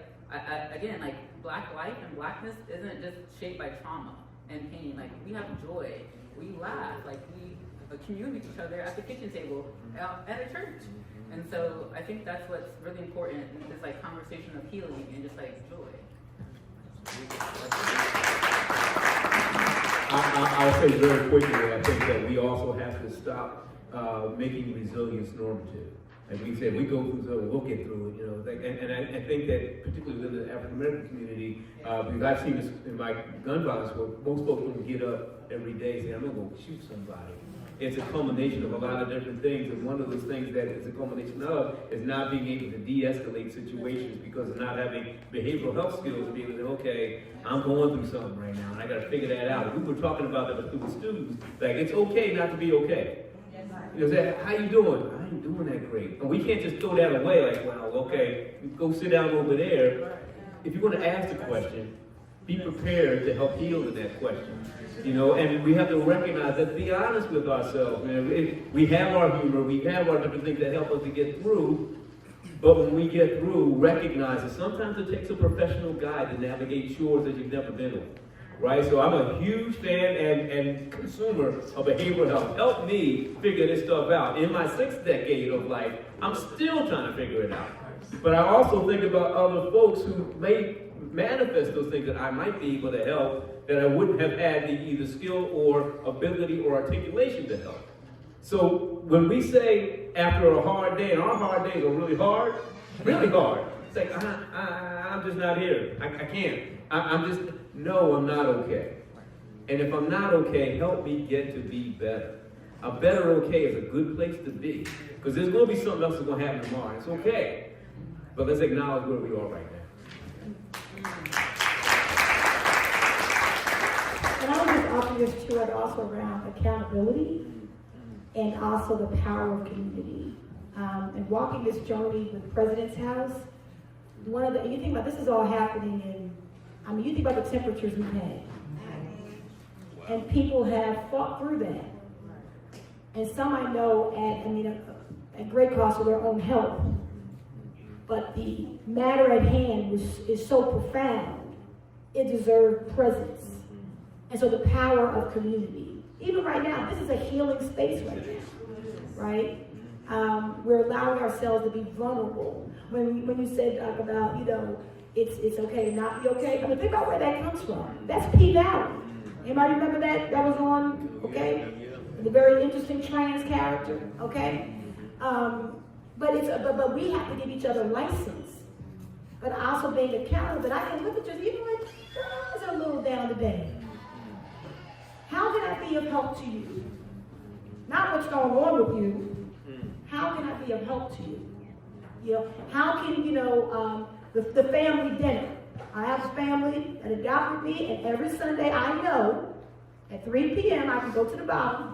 again, like Black life and Blackness isn't just shaped by trauma and pain. Like we have joy, we laugh, like we commune with each other at the kitchen table at a church. And so I think that's what's really important in this like conversation of healing and just like joy. I'll say very quickly, I think that we also have to stop making resilience normative. Like we said, we go through something, we'll get through it, you know. Like, and I think that particularly within the African American community, because I've seen this in my gun violence work, most folks don't get up every day and say, I'm gonna go shoot somebody. It's a culmination of a lot of different things, and one of those things that it's a culmination of is not being able to de-escalate situations because of not having behavioral health skills, being able to, okay, I'm going through something right now, and I gotta figure that out. We were talking about that with students, like it's okay not to be okay. You know, how you doing? I ain't doing that great. And we can't just throw that away like, well, okay, go sit down over there. If you're gonna ask the question, be prepared to help heal in that question. You know, and we have to recognize that, be honest with ourselves. Man. We have our humor, we have our different things that help us to get through, but when we get through, recognize that sometimes it takes a professional guide to navigate shores that you've never been on. Right? So I'm a huge fan and consumer of behavioral health. Help me figure this stuff out. In my 6th decade of life, I'm still trying to figure it out. But I also think about other folks who may manifest those things that I might be able to help, that I wouldn't have had the either skill or ability or articulation to help. So when we say after a hard day, and our hard days are really hard, it's like, I'm just not here. I can't. No, I'm not okay. And if I'm not okay, help me get to be better. A better okay is a good place to be. Because there's going to be something else that's going to happen tomorrow. It's okay. But let's acknowledge where we are right now. And I would just offer this too, also around accountability and also the power of community. And walking this journey with President's House, you think about this is all happening in, you think about the temperatures we've had. And people have fought through that. And some I know at great cost of their own health. But the matter at hand is so profound, it deserved presence. And so the power of community. Even right now, this is a healing space right now, right? We're allowing ourselves to be vulnerable. When you said about, it's okay to not be okay, think about where that comes from. That's P Valley. Anybody remember that? That was on, okay? the very interesting trans character, okay? But we have to give each other license. But also being accountable, but I can look at you know what, your eyes are a little down today. How can I be of help to you? Not what's going on with you. How can I be of help to you? You know, how can, the family dinner. I have a family that adopted me, and every Sunday I know at 3 p.m. I can go to the bottom.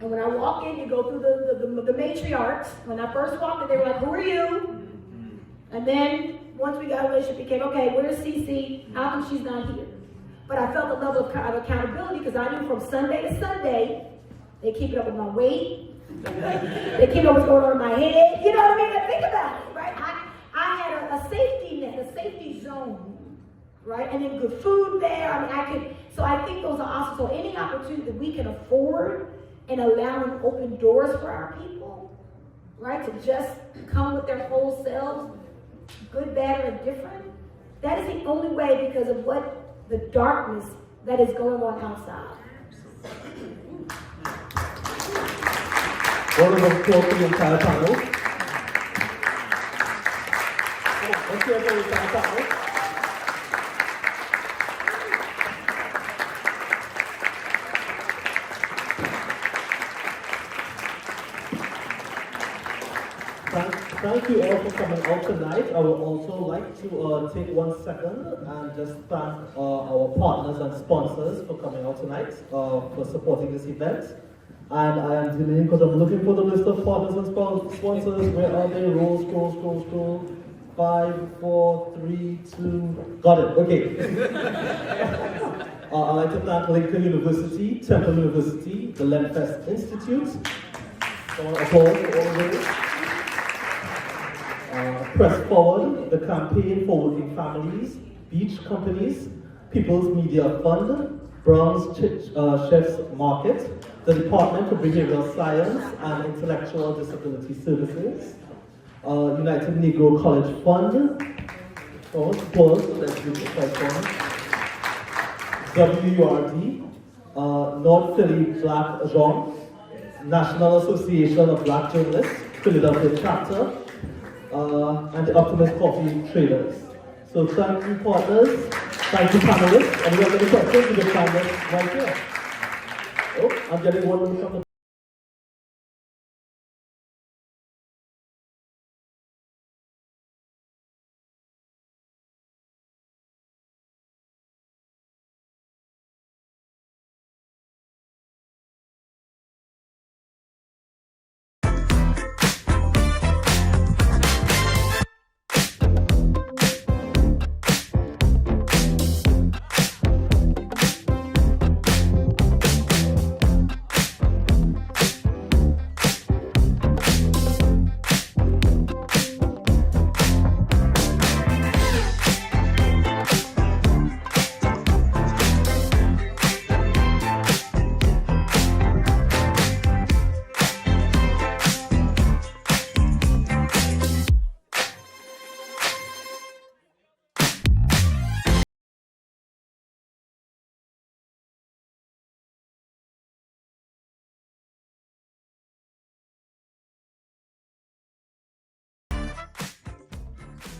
And when I walk in, you go through the matriarchs. When I first walked in, they were like, who are you? And then once we got a relationship, it became, okay, where's Cece? How come she's not here? But I felt a level of accountability because I knew from Sunday to Sunday, they keep up with my weight. They keep up what's going on in my head. You know what I mean? Like, think about it, right? I had a safety net, a safety zone, right? And then good food there. I mean, so I think those are awesome. So any opportunity that we can afford and allowing open doors for our people, right? To just come with their whole selves, good, bad, or indifferent. That is the only way because of what the darkness that is going on outside. Round of applause for the entire panel. Let's hear it for the entire panel. Thank you all for coming out tonight. I would also like to take 1 second and just thank our partners and sponsors for coming out tonight, for supporting this event. And I am delaying because I'm looking for the list of partners and sponsors. Where are they? Scroll. 5, 4, 3, 2. Got it. Okay. I'd like to thank Lincoln University, Temple University, the Lenfest Institute. Applause for all of those. Press Forward, the Campaign for Working Families, Beach Companies, People's Media Fund, Brown's Chef's Market, the Department for Behavioral Science and Intellectual Disability Services, United Negro College Fund, let's do the first one, WURD, North Philly Black Jean, National Association of Black Journalists, Philadelphia Chapter, and the Optimist Coffee Traders. So thank you, partners. Thank you, panelists. And if you have any questions, you can find us right here. Oh, I'm getting one from the